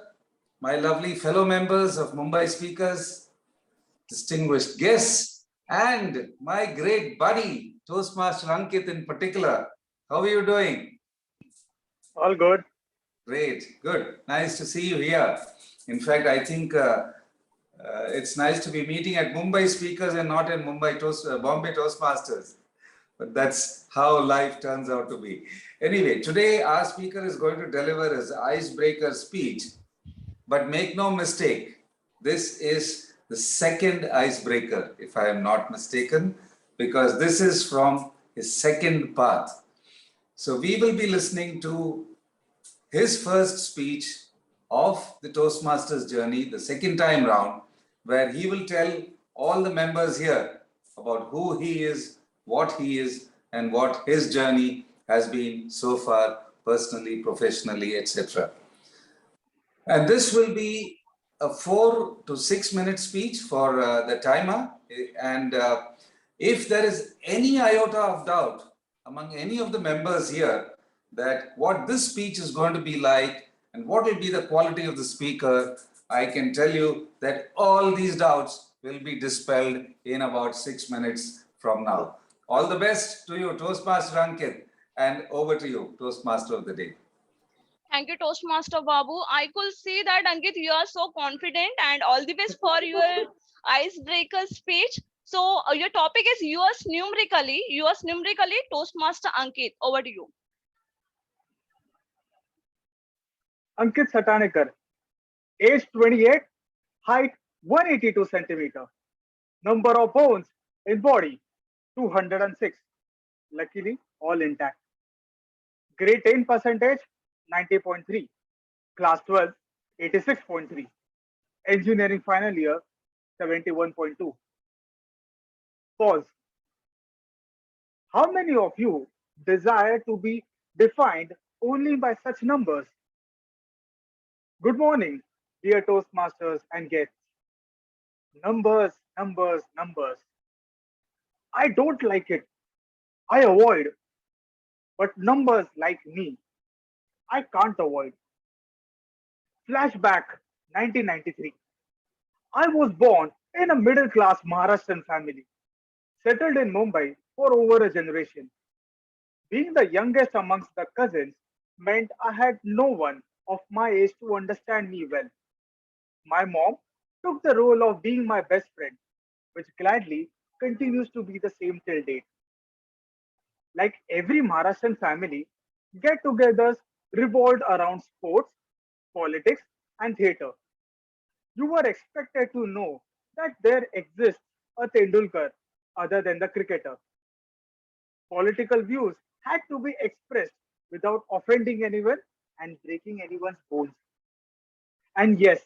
my lovely fellow members of Mumbai speakers, distinguished guests, and my great buddy, Toastmaster Ankit in particular. How are you doing? All good. Great, good. Nice to see you here. In fact, I think it's nice to be meeting at Mumbai speakers and not in Bombay Toastmasters. But that's how life turns out to be. Anyway, today our speaker is going to deliver his icebreaker speech. But make no mistake, this is the second icebreaker, if I am not mistaken, because this is from his second part. So we will be listening to his first speech of the Toastmasters journey, the second time round, where he will tell all the members here about who he is, what he is, and what his journey has been so far, personally, professionally, etc. And this will be a 4 to 6 minute speech for the timer. And if there is any iota of doubt among any of the members here that what this speech is going to be like and what will be the quality of the speaker, I can tell you that all these doubts will be dispelled in about 6 minutes from now. All the best to you, Toastmaster Ankit, and over to you, Toastmaster of the day. Thank you, Toastmaster Babu. I could see that, Ankit, you are so confident, and all the best for your icebreaker speech. So your topic is US numerically, Toastmaster Ankit, over to you. Ankit Satanikar, age 28, height 182 centimeter, number of bones in body 206, luckily all intact. Grade 10 percentage 90.3, class 12 86.3, engineering final year 71.2. Pause. How many of you desire to be defined only by such numbers? Good morning, dear Toastmasters and guests. Numbers, numbers, numbers. I don't like it. I avoid. But numbers like me, I can't avoid. Flashback 1993. I was born in a middle class Maharashtrian family, settled in Mumbai for over a generation. Being the youngest amongst the cousins meant I had no one of my age to understand me well. My mom took the role of being my best friend, which gladly continues to be the same till date. Like every Maharashtrian family, get togethers revolved around sports, politics, and theatre. You were expected to know that there exists a Tendulkar other than the cricketer. Political views had to be expressed without offending anyone and breaking anyone's bones. And yes,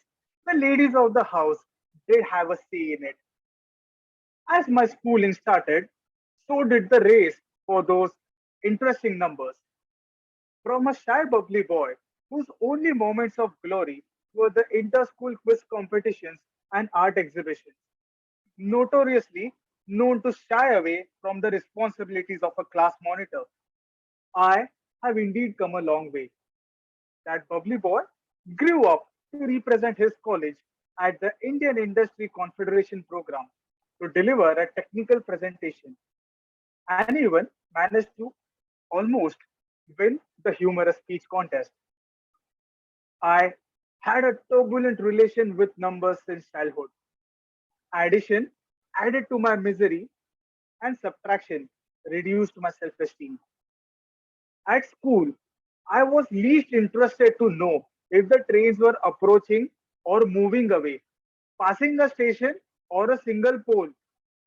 the ladies of the house did have a say in it. As my schooling started, so did the race for those interesting numbers. From a shy, bubbly boy whose only moments of glory were the inter-school quiz competitions and art exhibitions, notoriously known to shy away from the responsibilities of a class monitor, I have indeed come a long way. That bubbly boy grew up to represent his college at the Indian Industry Confederation program to deliver a technical presentation and even managed to almost win the humorous speech contest. I had a turbulent relation with numbers since childhood. Addition added to my misery, and subtraction reduced my self esteem. At school, I was least interested to know if the trains were approaching or moving away, passing a station or a single pole,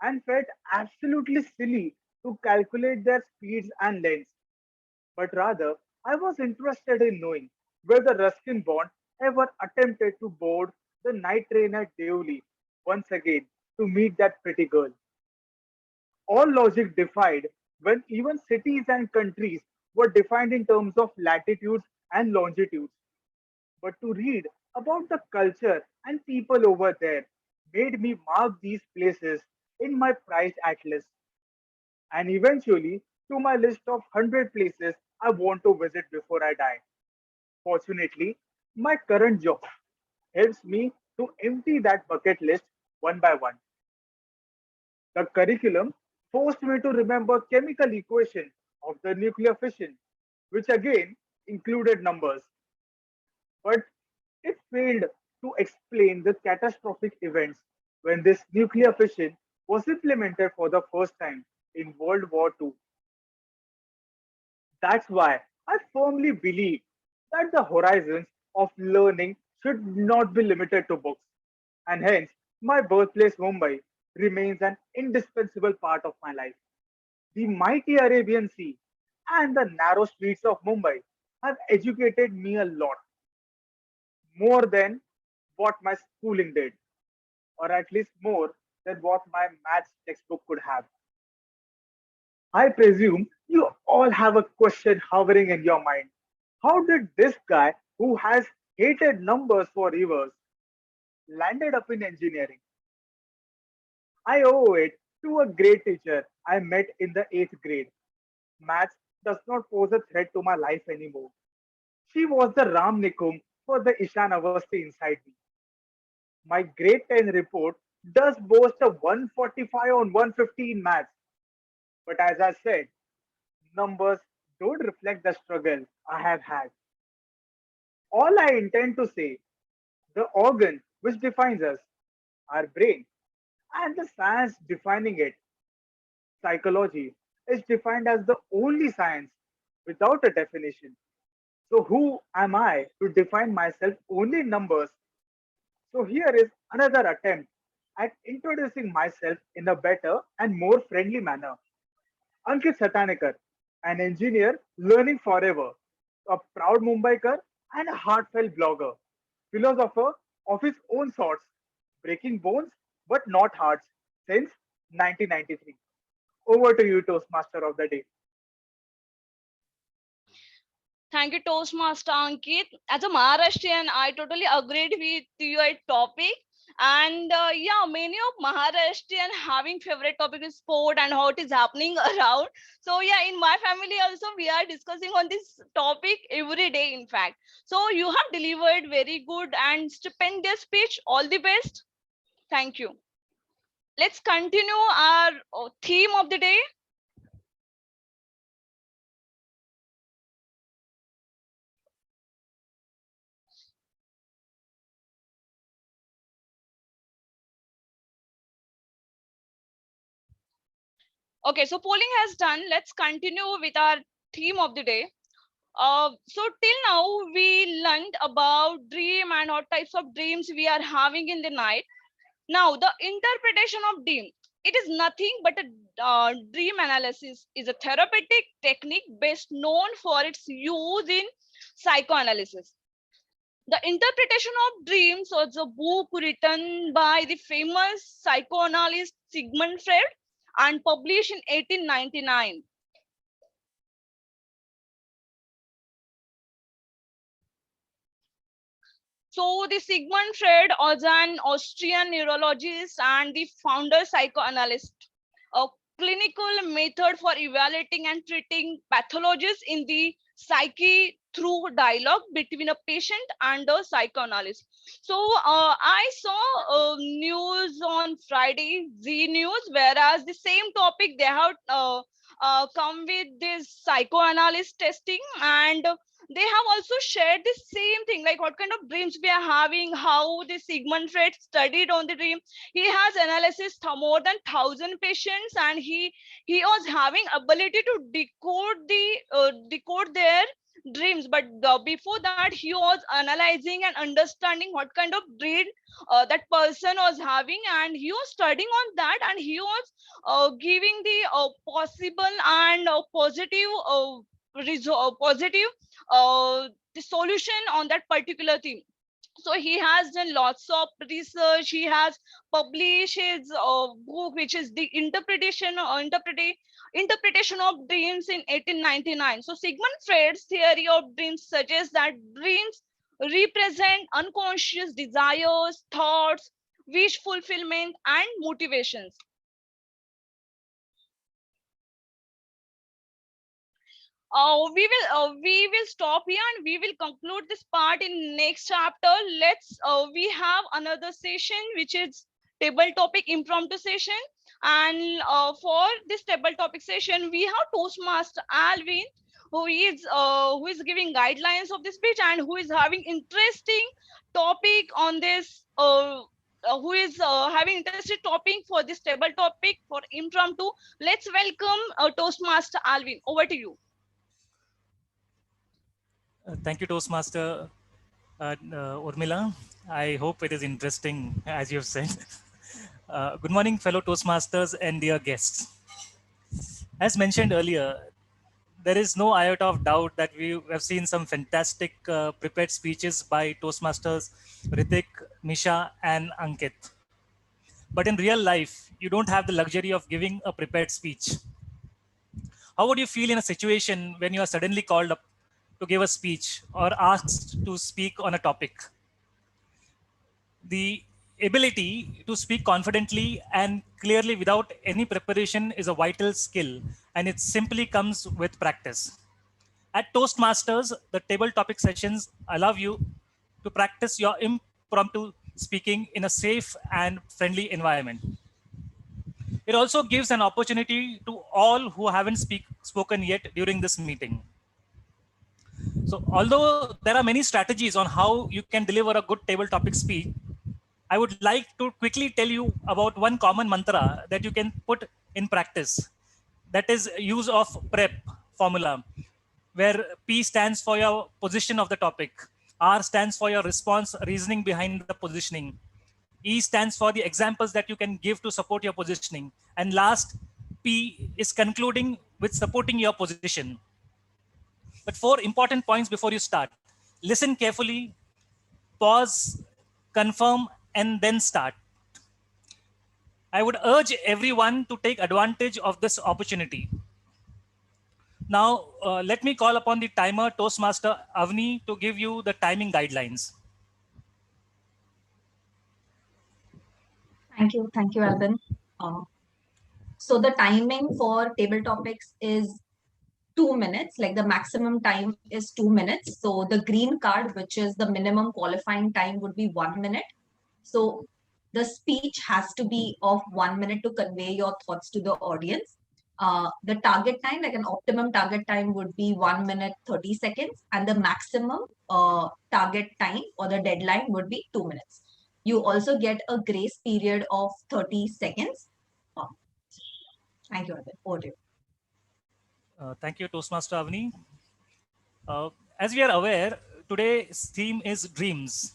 and felt absolutely silly to calculate their speeds and lengths. But rather, I was interested in knowing whether Ruskin Bond ever attempted to board the night train at Deoli once again to meet that pretty girl. All logic defied when even cities and countries were defined in terms of latitudes and longitudes. But to read about the culture and people over there made me mark these places in my prized atlas and eventually to my list of 100 places I want to visit before I die. Fortunately, my current job helps me to empty that bucket list one by one. The curriculum forced me to remember chemical equation of the nuclear fission, which again included numbers, but it failed to explain the catastrophic events when this nuclear fission was implemented for the first time in World War II. That's why I firmly believe that the horizons of learning should not be limited to books, and hence my birthplace Mumbai remains an indispensable part of my life. The mighty Arabian Sea and the narrow streets of Mumbai have educated me a lot, more than what my schooling did, or at least more than what my maths textbook could have. I presume you all have a question hovering in your mind. How did this guy who has hated numbers for years landed up in engineering? I owe it to a great teacher I met in the 8th grade. Maths does not pose a threat to my life anymore. She was the Ram Nikum for the Ishan Avasti inside me. My grade 10 report does boast a 145 on 150 in maths, but as I said, numbers don't reflect the struggle I have had. All I intend to say, the organ which defines us, our brain, and the science defining it. Psychology is defined as the only science without a definition. So who am I to define myself only in numbers? So here is another attempt at introducing myself in a better and more friendly manner. Ankit Satanikar, an engineer learning forever, a proud Mumbaikar and a heartfelt blogger, philosopher of his own sorts, breaking bones but not hearts since 1993. Over to you, Toastmaster of the day. Thank you, Toastmaster Ankit. As a Maharashtrian, I totally agreed with your topic. And yeah, many of Maharashtrian having favorite topic is sport and how it is happening around. So yeah, in my family also we are discussing on this topic every day. In fact, so you have delivered very good and stupendous speech. All the best. Thank you. Let's continue our theme of the day. Okay, so polling has done. Let's continue with our theme of the day. So till now we learned about dream and what types of dreams we are having in the night. Now the interpretation of dream. It is nothing but a dream analysis is a therapeutic technique best known for its use in psychoanalysis. The interpretation of dreams was a book written by the famous psychoanalyst Sigmund Freud and published in 1899. So the Sigmund Freud was an Austrian neurologist and the founder psychoanalyst, a clinical method for evaluating and treating pathologies in the psyche through dialogue between a patient and a psychoanalyst. So I saw news on Friday, Z News, whereas the same topic they have come with this psychoanalyst testing, and they have also shared the same thing, like what kind of dreams we are having, how the Sigmund Freud studied on the dream. He has analysis more than 1,000 patients, and he was having ability to decode their dreams. But before that, he was analyzing and understanding what kind of dream that person was having, and he was studying on that, and he was giving the possible and positive positive the solution on that particular thing. So he has done lots of research. He has published his book, which is the interpretation of dreams in 1899. So Sigmund Freud's theory of dreams suggests that dreams represent unconscious desires, thoughts, wish fulfillment, and motivations. We will stop here and we will conclude this part in next chapter. We have another session, which is table topic impromptu session, and for this table topic session we have Toastmaster Alvin, who is giving guidelines of this speech and who is having interesting topic on this who is having interested topic for this table topic for impromptu. Let's welcome Toastmaster Alvin. Over to you. Thank you, Toastmaster Urmila. I hope it is interesting, as you have said. Good morning, fellow Toastmasters and dear guests. As mentioned earlier, there is no iota of doubt that we have seen some fantastic prepared speeches by Toastmasters Ritik, Misha, and Ankit. But in real life, you don't have the luxury of giving a prepared speech. How would you feel in a situation when you are suddenly called up to give a speech or asked to speak on a topic? The ability to speak confidently and clearly without any preparation is a vital skill, and it simply comes with practice. At Toastmasters, the table topic sessions allow you to practice your impromptu speaking in a safe and friendly environment. It also gives an opportunity to all who haven't spoken yet during this meeting. So although there are many strategies on how you can deliver a good table topic speech, I would like to quickly tell you about one common mantra that you can put in practice. That is use of PREP formula, where P stands for your position of the topic, R stands for your response, reasoning behind the positioning, E stands for the examples that you can give to support your positioning, and last, P is concluding with supporting your position. But 4 important points before you start. Listen carefully, pause, confirm, and then start. I would urge everyone to take advantage of this opportunity. Now, let me call upon the timer Toastmaster Avni to give you the timing guidelines. Thank you, Alvin. So the timing for table topics is 2 minutes, like the maximum time is 2 minutes. So the green card, which is the minimum qualifying time, would be 1 minute. So the speech has to be of 1 minute to convey your thoughts to the audience. The target time, like an optimum target time, would be 1 minute 30 seconds, and the maximum target time or the deadline would be 2 minutes. You also get a grace period of 30 seconds. Thank you, Arvind. Over to you. Thank you, Toastmaster Avni. As we are aware, today's theme is dreams.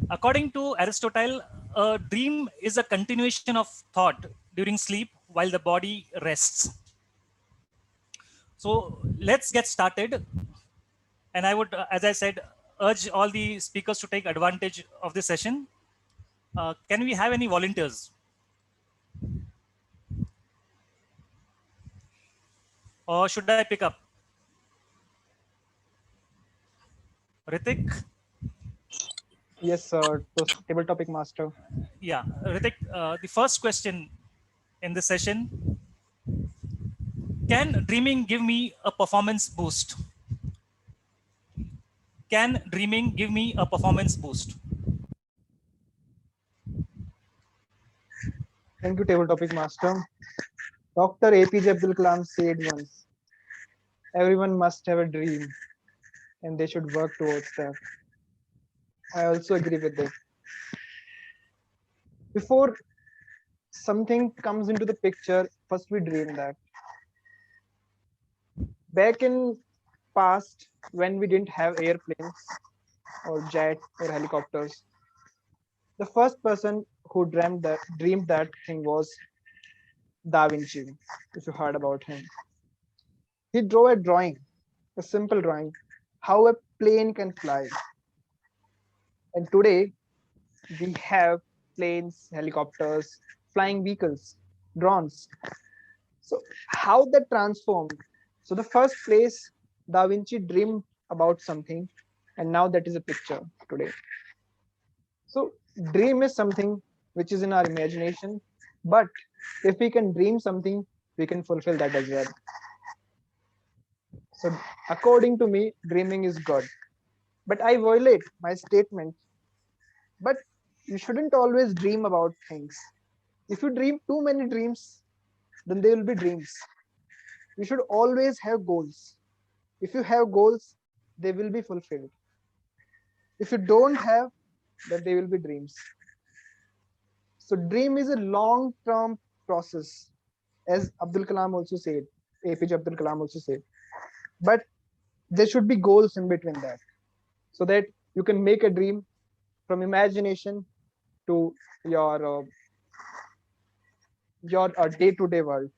According to Aristotle, a dream is a continuation of thought during sleep while the body rests. So let's get started. And I would, as I said, urge all the speakers to take advantage of this session. Can we have any volunteers? Or should I pick up? Ritik? Yes, table topic master. Yeah, Ritik, the first question in this session, can dreaming give me a performance boost? Can dreaming give me a performance boost? Thank you, table topic master. Dr. APJ Abdul Kalam said once, everyone must have a dream and they should work towards that. I also agree with that. Before something comes into the picture, first we dream that. Back in past, when we didn't have airplanes or jet or helicopters, the first person who dreamed that thing was Da Vinci, if you heard about him. He drew a drawing, a simple drawing, how a plane can fly. And today we have planes, helicopters, flying vehicles, drones. So how that transformed? So the first place Da Vinci dreamed about something, and now that is a picture today. So dream is something which is in our imagination, but if we can dream something, we can fulfill that as well. So according to me, dreaming is good, but I violate my statement. But you shouldn't always dream about things. If you dream too many dreams, then they will be dreams. You should always have goals. If you have goals, they will be fulfilled. If you don't have, then they will be dreams. So dream is a long-term process, as Abdul Kalam also said, APJ Abdul Kalam also said. But there should be goals in between that, so that you can make a dream from imagination to your day-to-day world.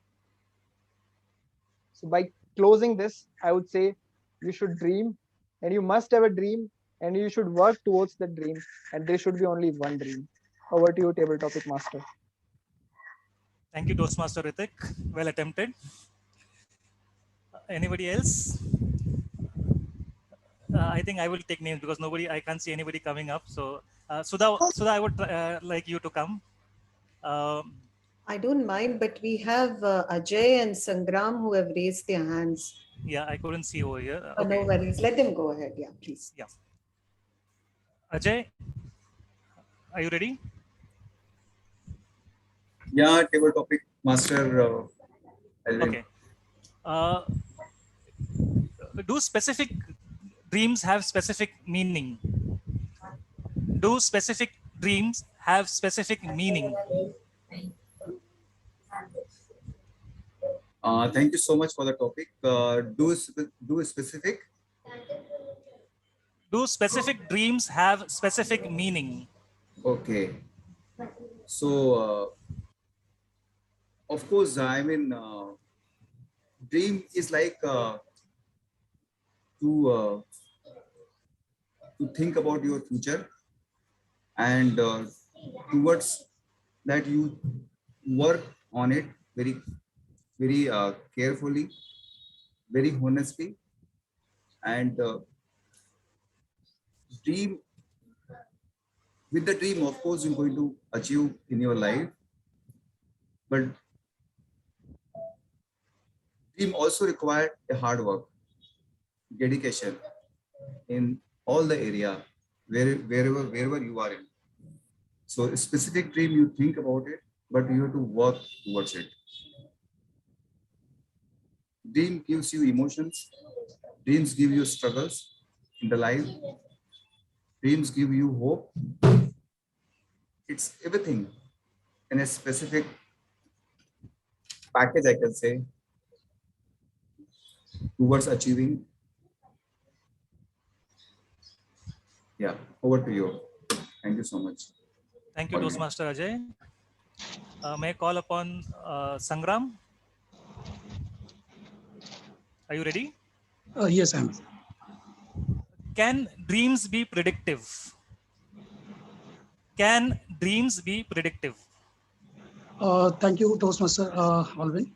So by closing this, I would say you should dream, and you must have a dream, and you should work towards the dream, and there should be only one dream. Over to you, table topic master. Thank you, Toastmaster Ritik. Well attempted. Anybody else? I think I will take names because I can't see anybody coming up. So Sudha, I would like you to come. I don't mind, but we have Ajay and Sangram who have raised their hands. Yeah, I couldn't see over here. Oh, okay. No worries. Let them go ahead. Yeah, please. Yeah. Ajay, are you ready? Yeah, table topic master. Okay. Do specific dreams have specific meaning? Do specific dreams have specific meaning? Thank you so much for the topic. Do specific. Do specific dreams have specific meaning? Okay. So, of course, I mean, dream is like to think about your future, and towards that you work on it very carefully, very honestly, and dream with the dream, of course, you're going to achieve in your life, but dream also require a hard work, dedication in all the area wherever you are in. So a specific dream, you think about it, but you have to work towards it. Dream gives you emotions. Dreams give you struggles in the life. Dreams give you hope. It's everything in a specific package, I can say, towards achieving. Yeah, over to you. Thank you so much. Thank you, Toastmaster Ajay. May I call upon Sangram? Are you ready? Yes, I am. Can dreams be predictive? Can dreams be predictive? Thank you, Toastmaster Alvin.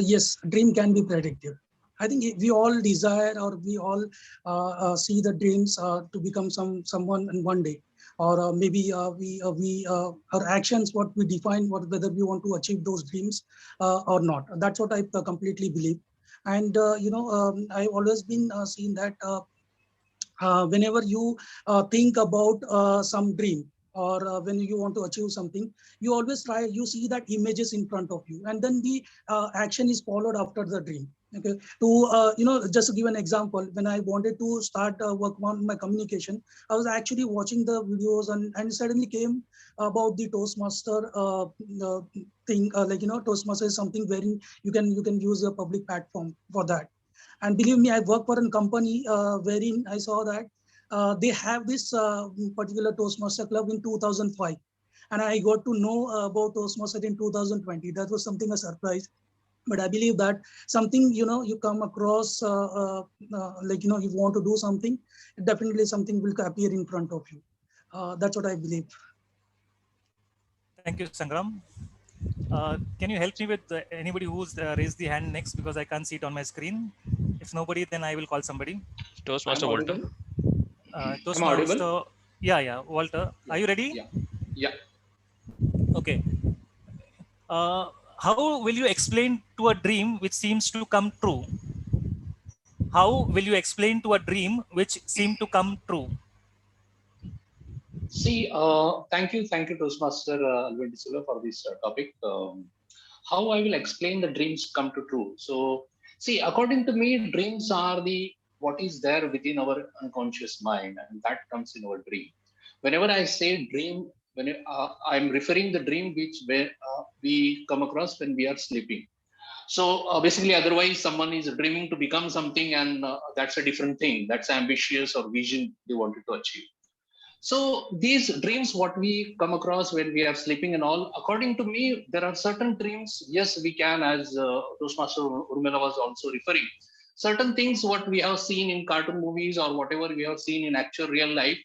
Yes, dream can be predictive. I think we all desire, or we all see the dreams to become someone in one day, or maybe our actions, what we define, whether we want to achieve those dreams or not. That's what I completely believe. And I've always been seeing that whenever you think about some dream, or when you want to achieve something, you always you see that images in front of you, and then the action is followed after the dream. Okay, to just to give an example, when I wanted to start work on my communication, I was actually watching the videos, and suddenly came about the Toastmaster thing. Toastmaster is something wherein you can use a public platform for that. And believe me, I work for a company wherein I saw that they have this particular Toastmaster club in 2005. And I got to know about Toastmaster in 2020. That was something a surprise. But I believe that something, you come across, you want to do something, definitely something will appear in front of you. That's what I believe. Thank you, Sangram. Can you help me with anybody who's raised the hand next, because I can't see it on my screen? If nobody, then I will call somebody. Toastmaster Walter. Toastmaster, yeah, Walter. Yeah. Are you ready? Yeah. Okay. How will you explain to a dream which seems to come true? How will you explain to a dream which seemed to come true? See, thank you, Toastmaster Alvin D'Souza, for this topic. How I will explain the dreams come to true. So, see, according to me, dreams are what is there within our unconscious mind, and that comes in our dream. Whenever I say dream, I'm referring the dream which we come across when we are sleeping. So basically, otherwise, someone is dreaming to become something, and that's a different thing. That's ambitious or vision they wanted to achieve. So these dreams, what we come across when we are sleeping and all, according to me, there are certain dreams. Yes, we can, as Toastmaster Urmila was also referring, certain things what we have seen in cartoon movies or whatever we have seen in actual real life,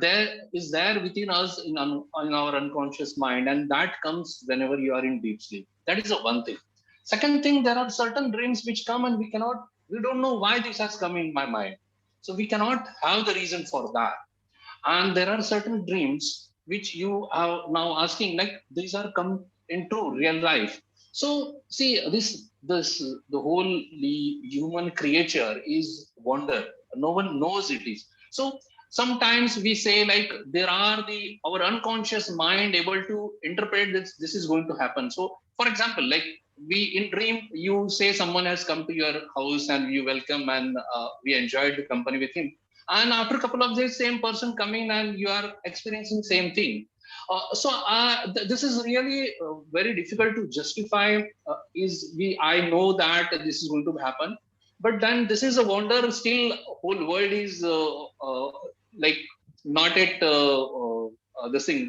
there within us in our unconscious mind, and that comes whenever you are in deep sleep. That is the one thing. Second thing, there are certain dreams which come and we don't know why this has come in my mind. So we cannot have the reason for that. And there are certain dreams which you are now asking, like these are come into real life. So see, the whole human creature is wonder. No one knows it is. So sometimes we say, like, there are our unconscious mind able to interpret this is going to happen. So for example, like, we in dream, you say someone has come to your house and you welcome, and we enjoyed the company with him, and after a couple of days, same person coming and you are experiencing same thing. This is really very difficult to justify. I know that this is going to happen, but then this is a wonder. Still, whole world is like not at this thing.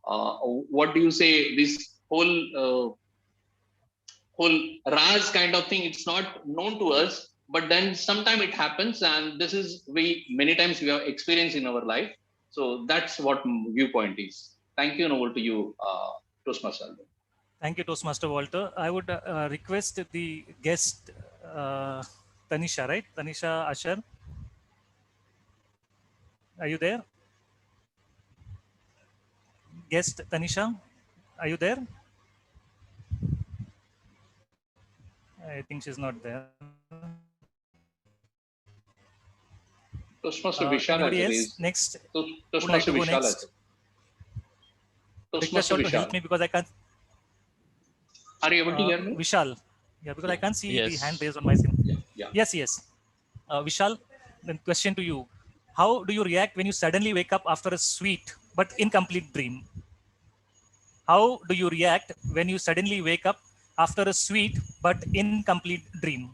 What do you say? This whole Raj kind of thing. It's not known to us, but then sometime it happens, and this is many times we have experienced in our life. So that's what viewpoint is. Thank you, and over to you, Toastmaster. Thank you, Toastmaster Walter. I would request the guest, Tanisha, right? Tanisha Asher. Are you there? Guest Tanisha, are you there? I think she's not there. Toastmaster Vishal anybody else? raised. Next. Toastmaster Would like Vishal. next? Toastmaster Request you to help Vishal. me because I can't. Are you able to hear me? Vishal. Yeah, because I can't see the Yes. hand raised on my screen. Yeah. Yes. Vishal, then question to you. How do you react when you suddenly wake up after a sweet but incomplete dream? How do you react when you suddenly wake up after a sweet but incomplete dream?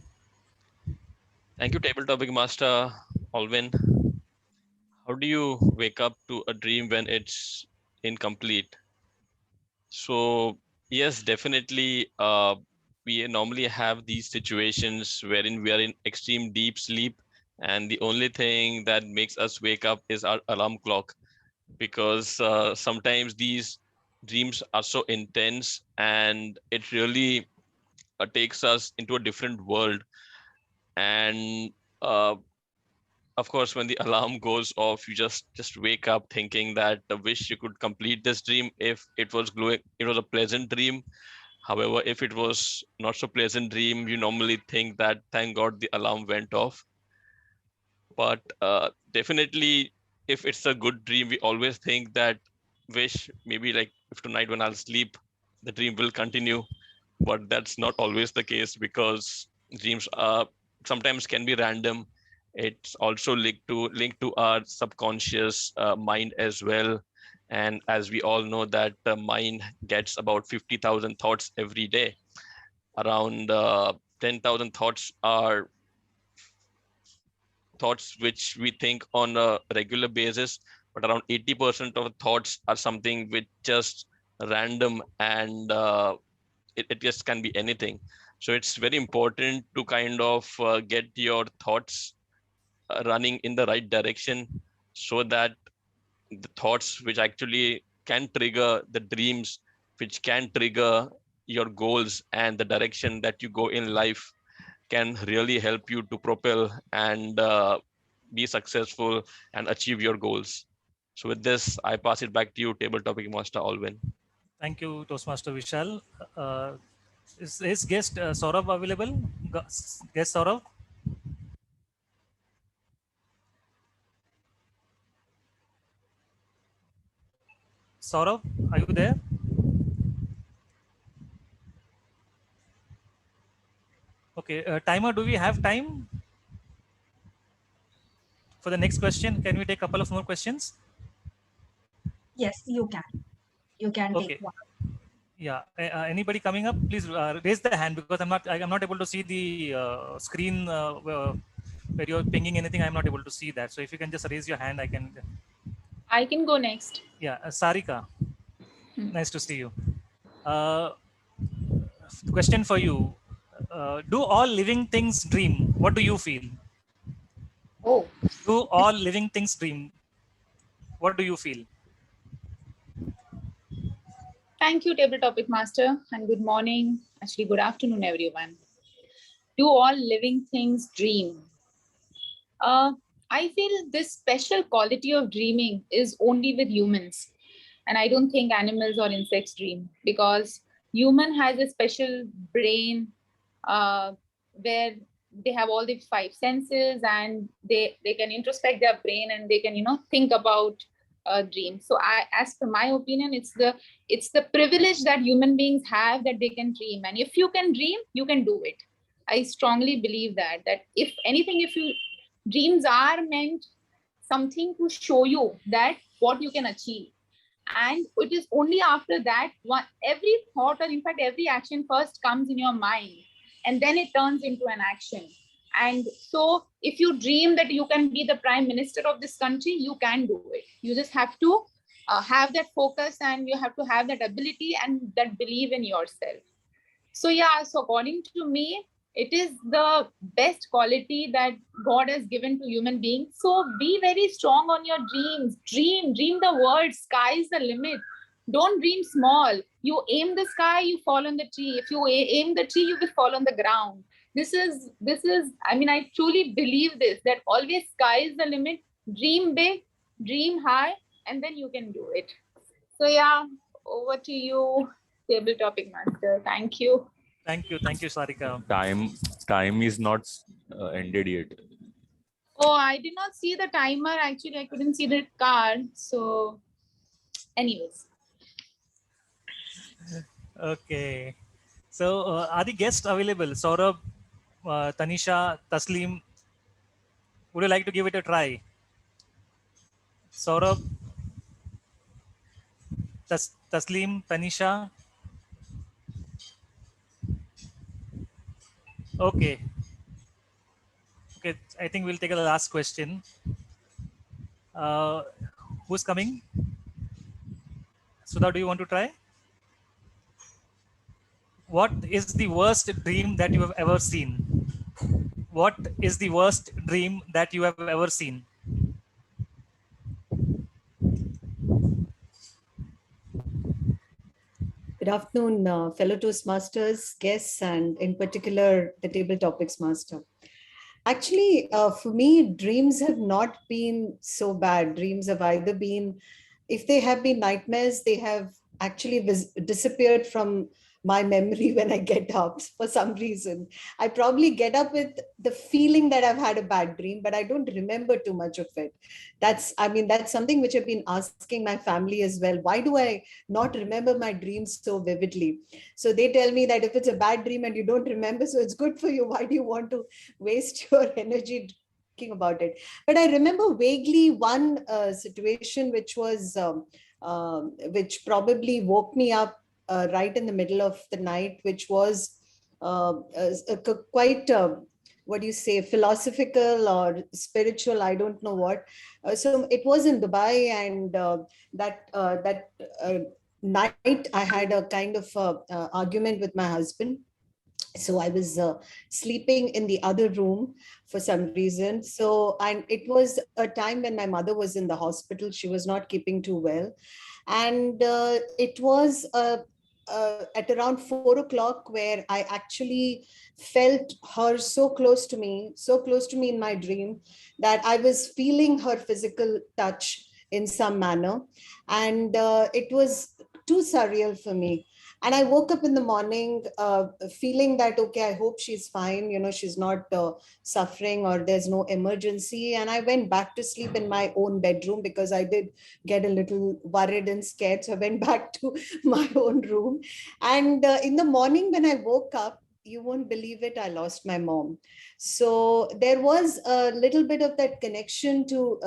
Thank you, Table Topic Master Alvin. How do you wake up to a dream when it's incomplete? So yes, definitely. We normally have these situations wherein we are in extreme deep sleep, and the only thing that makes us wake up is our alarm clock, because sometimes these dreams are so intense and it really takes us into a different world. And of course, when the alarm goes off, you just wake up thinking that I wish you could complete this dream if it was a pleasant dream. However, if it was not so pleasant dream, you normally think that thank God the alarm went off. But definitely, if it's a good dream, we always think that wish maybe like if tonight when I'll sleep, the dream will continue. But that's not always the case, because dreams sometimes can be random. It's also linked to our subconscious mind as well. And as we all know that the mind gets about 50,000 thoughts every day. Around 10,000 thoughts are thoughts which we think on a regular basis, but around 80% of thoughts are something which just random, and it just can be anything. So it's very important to kind of get your thoughts running in the right direction, so that the thoughts which actually can trigger the dreams, which can trigger your goals and the direction that you go in life, can really help you to propel and be successful and achieve your goals. So with this, I pass it back to you, Table Topic Master Alvin. Thank you, Toastmaster Vishal. Is guest Saurabh available? Guest Saurabh? Saurabh, are you there? Okay, timer, do we have time for the next question? Can we take a couple of more questions? Yes, you can. You can Okay. take one. Yeah. Anybody coming up? Please raise the hand, because I'm not able to see the screen where you're pinging anything. I'm not able to see that. So if you can just raise your hand, I can. I can go next. Yeah, Sarika. Nice to see you. Question for you. Do all living things dream? What do you feel? Oh. Do all living things dream? What do you feel? Thank you, Table Topic Master, and good morning. Actually, good afternoon, everyone. Do all living things dream? I feel this special quality of dreaming is only with humans. And I don't think animals or insects dream, because human has a special brain where they have all the five senses, and they can introspect their brain, and they can think about dreams. So as per my opinion, it's the privilege that human beings have, that they can dream. And if you can dream, you can do it. I strongly believe that if anything, dreams are meant something to show you that what you can achieve. And it is only after that every thought, or in fact every action first comes in your mind, and then it turns into an action. And so if you dream that you can be the prime minister of this country, you can do it. You just have to have that focus, and you have to have that ability and that belief in yourself. So yeah, so according to me, it is the best quality that God has given to human beings. So be very strong on your dreams. Dream the world. Sky is the limit. Don't dream small. You aim the sky, you fall on the tree. If you aim the tree, you will fall on the ground. This is, I mean, I truly believe this, that always sky is the limit. Dream big, dream high, and then you can do it. So yeah, over to you, table topic master. Thank you. Thank you, Sarika. Time is not ended yet. Oh, I did not see the timer. Actually, I couldn't see the card. So, anyways. Okay. So, are the guests available? Saurabh, Tanisha, Taslim, would you like to give it a try? Saurabh, Taslim, Tanisha. Okay. Okay, I think we'll take a last question. Who's coming? Sudha, do you want to try? What is the worst dream that you have ever seen? What is the worst dream that you have ever seen? Good afternoon, fellow Toastmasters, guests, and in particular, the Table Topics Master. Actually, for me, dreams have not been so bad. Dreams have either been, if they have been nightmares, they have actually disappeared from my memory when I get up for some reason. I probably get up with the feeling that I've had a bad dream, but I don't remember too much of it. That's something which I've been asking my family as well. Why do I not remember my dreams so vividly? So they tell me that if it's a bad dream and you don't remember, so it's good for you. Why do you want to waste your energy thinking about it? But I remember vaguely one situation which was which probably woke me up right in the middle of the night, which was quite what do you say, philosophical or spiritual, I don't know what. So it was in Dubai, and that night I had a kind of argument with my husband. So I was sleeping in the other room for some reason. So, and it was a time when my mother was in the hospital. She was not keeping too well. And it was at around 4 o'clock where I actually felt her so close to me in my dream, that I was feeling her physical touch in some manner. And it was too surreal for me. And I woke up in the morning feeling that, okay, I hope she's fine. You know, she's not suffering or there's no emergency. And I went back to sleep in my own bedroom because I did get a little worried and scared. So I went back to my own room. And in the morning when I woke up, you won't believe it, I lost my mom. So there was a little bit of that connection to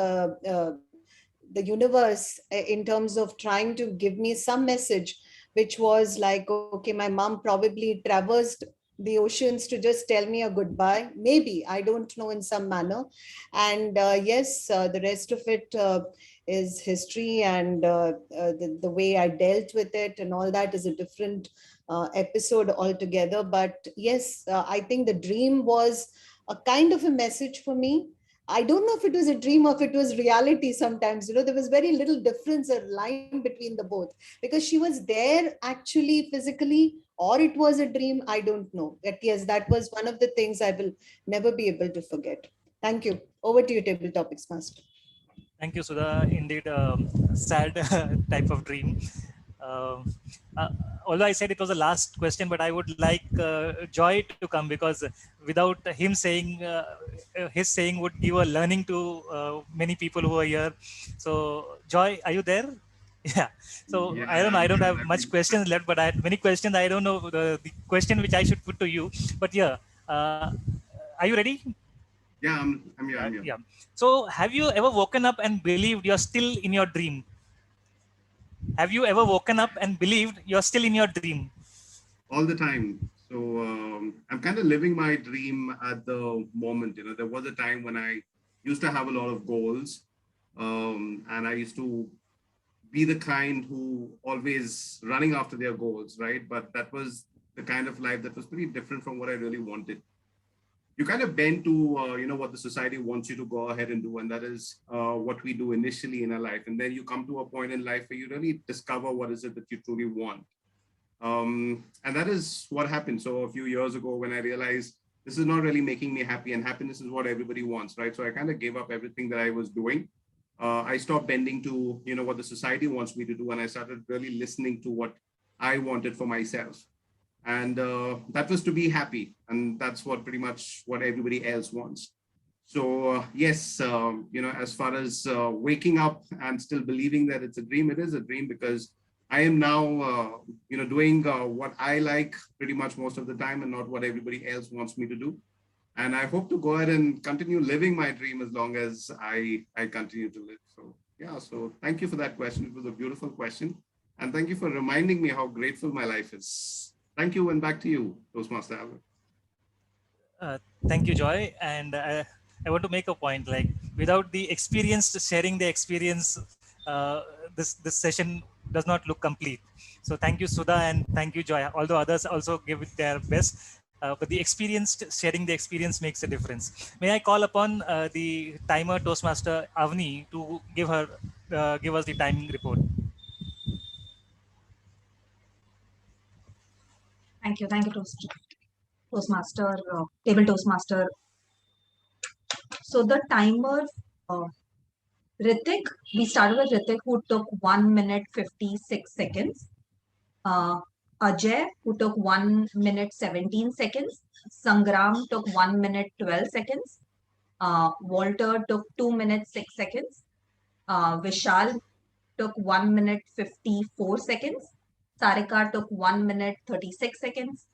the universe in terms of trying to give me some message, which was like, okay, my mom probably traversed the oceans to just tell me a goodbye. Maybe, I don't know, in some manner. And yes, the rest of it is history, and the way I dealt with it and all that is a different episode altogether. But yes, I think the dream was a kind of a message for me. I don't know if it was a dream or if it was reality sometimes. You know, there was very little difference or line between the both, because she was there actually physically, or it was a dream. I don't know. But yes, that was one of the things I will never be able to forget. Thank you. Over to you, Table Topics Master. Thank you, Sudha. Indeed, sad type of dream. Uh, Although I said it was the last question, but I would like Joy to come, because without him saying, his saying would give a learning to many people who are here. So, Joy, are you there? Yeah. So Yeah, I don't know. I I'm don't here. have much questions left, but I had many questions. I don't know the question which I should put to you. But yeah, are you ready? Yeah, I'm here. I'm here. Yeah. So have you ever woken up and believed you're still in your dream? Have you ever woken up and believed you're still in your dream? All the time. So I'm kind of living my dream at the moment. You know, there was a time when I used to have a lot of goals, and I used to be the kind who always running after their goals, right? But that was the kind of life that was pretty different from what I really wanted. You kind of bend to what the society wants you to go ahead and do, and that is what we do initially in our life. And then you come to a point in life where you really discover what is it that you truly want. And that is what happened. So a few years ago, when I realized this is not really making me happy, and happiness is what everybody wants, right? So I kind of gave up everything that I was doing. I stopped bending to what the society wants me to do, and I started really listening to what I wanted for myself. And that was to be happy, and that's what pretty much what everybody else wants. So yes, as far as waking up and still believing that it's a dream, it is a dream, because I am now, doing what I like pretty much most of the time, and not what everybody else wants me to do. And I hope to go ahead and continue living my dream as long as I continue to live. So yeah, so thank you for that question. It was a beautiful question. And thank you for reminding me how grateful my life is. Thank you, and back to you, Toastmaster Albert. Thank you, Joy. And I want to make a point, like without the experience sharing the experience, this session does not look complete. So thank you, Sudha, and thank you, Joy. Although others also give it their best, but the sharing the experience makes a difference. May I call upon the timer Toastmaster Avni to give us the timing report. Thank you, Toastmaster, Table Toastmaster. So the timer, Ritik, we started with Ritik, who took 1 minute 56 seconds. Ajay, who took 1 minute 17 seconds. Sangram took 1 minute 12 seconds. Walter took 2 minutes 6 seconds. Vishal took 1 minute 54 seconds. Sarika took 1 minute 36 seconds.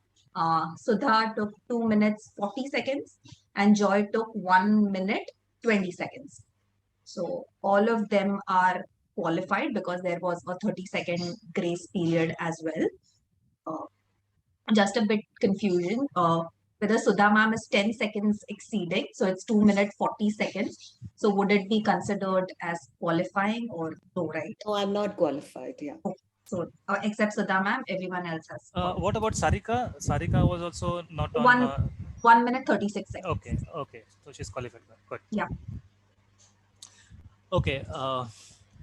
Sudha took 2 minutes 40 seconds. And Joy took 1 minute 20 seconds. So all of them are qualified because there was a 30-second grace period as well. Just a bit confusion. Whether Sudha ma'am is 10 seconds exceeding, so it's 2 minutes 40 seconds. So would it be considered as qualifying or no, right? No, I'm not qualified, yeah. So except Sudha ma'am, everyone else has. What about Sarika? Sarika was also not on. 1 minute 36 seconds. Okay. So she's qualified. Good. Yeah. Okay.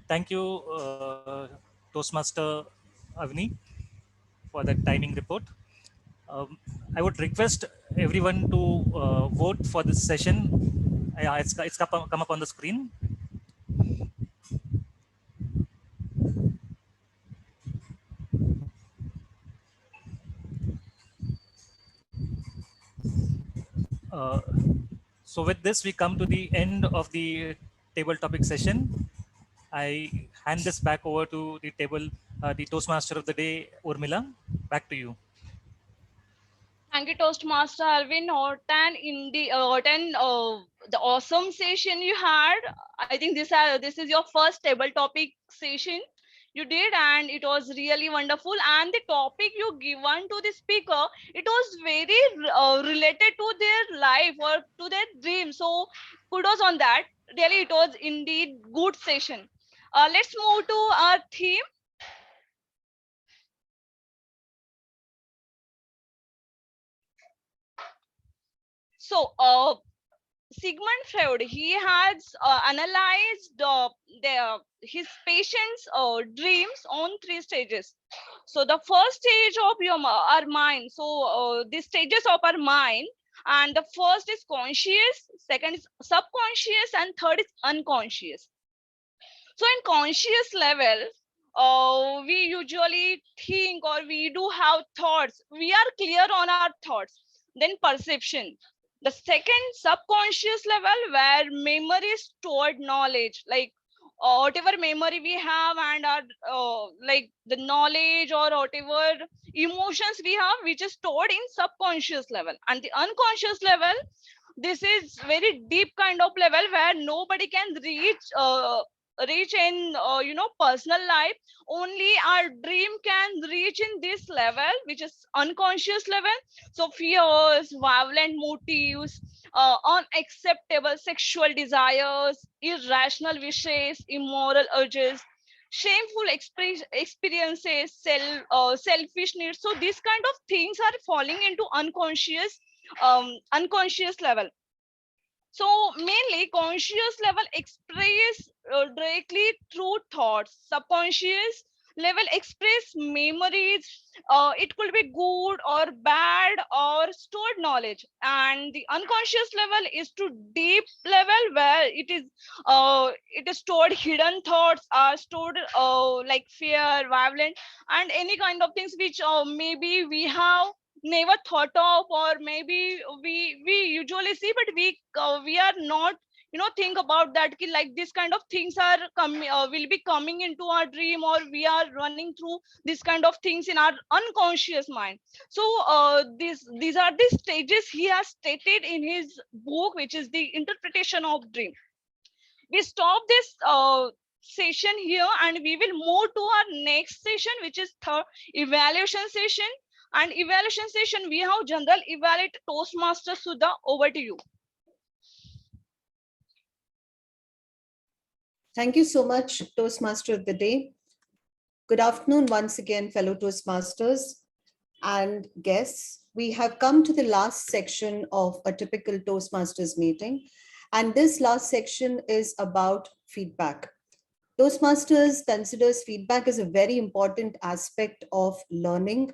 Thank you, Toastmaster Avni, for that timing report. I would request everyone to vote for this session. It's come up on the screen. So with this, we come to the end of the table topic session. I hand this back over to the table, the Toastmaster of the day, Urmila. Back to you. Thank you, Toastmaster Alvin. The awesome session you had. I think this is your first table topic session you did, and it was really wonderful. And the topic you given to the speaker, it was very related to their life or to their dream. So kudos on that. Really, it was indeed good session. Let's move to our theme. So, Sigmund Freud, he has analyzed his patients' dreams on 3 stages. So the first stage of our mind. So the stages of our mind, and the first is conscious, second is subconscious, and third is unconscious. So in conscious level, we usually think, or we do have thoughts. We are clear on our thoughts. Then perception. The second, subconscious level, where memory is stored knowledge, like whatever memory we have, and our like the knowledge or whatever emotions we have, which is stored in subconscious level. And the unconscious level, this is very deep kind of level where nobody can reach reach in personal life. Only our dream can reach in this level, which is unconscious level. So fears, violent motives, unacceptable sexual desires, irrational wishes, immoral urges, shameful experiences, selfish needs. So these kind of things are falling into unconscious level. So mainly conscious level express directly through thoughts. Subconscious level express memories. It could be good or bad or stored knowledge. And the unconscious level is to deep level where it is stored hidden thoughts are stored like fear, violent, and any kind of things which maybe we have never thought of, or maybe we usually see, but we are not think about that ki, like this kind of things are coming will be coming into our dream, or we are running through this kind of things in our unconscious mind. So these are the stages he has stated in his book, which is the interpretation of dream. We stop this session here, and we will move to our next session, which is third evaluation session. And evaluation session, we have general evaluate Toastmaster Sudha. Over to you. Thank you so much, Toastmaster of the Day. Good afternoon once again, fellow Toastmasters and guests. We have come to the last section of a typical Toastmasters meeting, and this last section is about feedback. Toastmasters considers feedback as a very important aspect of learning,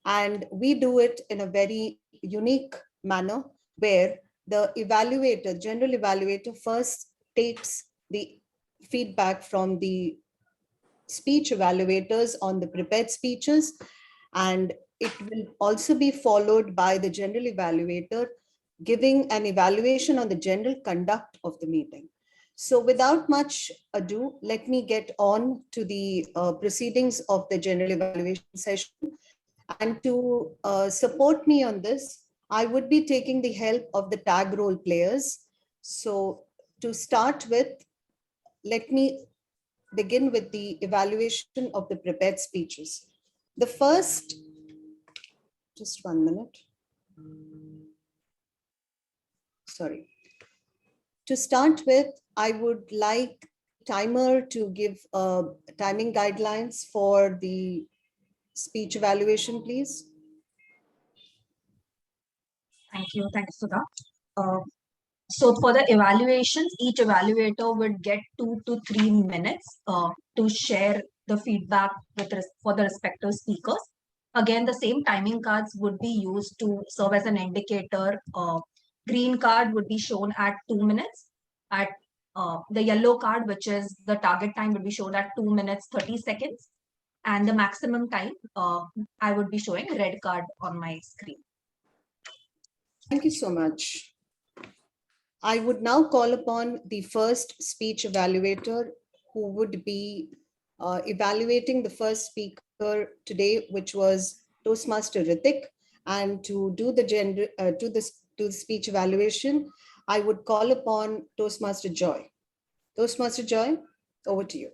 and we do it in a very unique manner where the evaluator, general evaluator, first takes the feedback from the speech evaluators on the prepared speeches, and it will also be followed by the general evaluator giving an evaluation on the general conduct of the meeting. So without much ado, let me get on to the proceedings of the general evaluation session. And to support me on this, I would be taking the help of the tag role players. So to start with, let me begin with the evaluation of the prepared speeches. The first, just 1 minute. Sorry. To start with, I would like timer to give timing guidelines for the speech evaluation, please. Thank you, Sudha. So for the evaluations, each evaluator would get 2 to 3 minutes to share the feedback for the respective speakers. Again, the same timing cards would be used to serve as an indicator. Green card would be shown at 2 minutes. At the yellow card, which is the target time, would be shown at 2 minutes 30 seconds. And the maximum time, I would be showing red card on my screen. Thank you so much. I would now call upon the first speech evaluator, who would be evaluating the first speaker today, which was Toastmaster Ritik. And to do the speech evaluation, I would call upon Toastmaster Joy. Toastmaster Joy, over to you.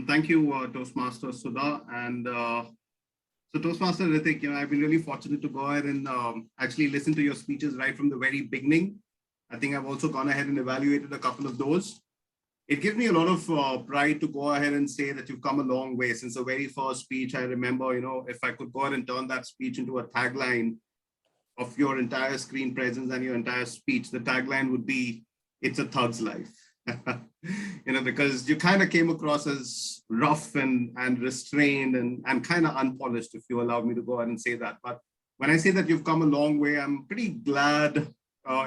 Thank you, Toastmaster Sudha. And so Toastmaster Ritik, I've been really fortunate to go ahead and actually listen to your speeches right from the very beginning. I think I've also gone ahead and evaluated a couple of those. It gives me a lot of pride to go ahead and say that you've come a long way since the very first speech. I remember, if I could go ahead and turn that speech into a tagline of your entire screen presence and your entire speech, the tagline would be, "It's a thug's life." Because you kind of came across as rough and restrained and kind of unpolished, if you allow me to go ahead and say that. But when I say that you've come a long way, I'm pretty glad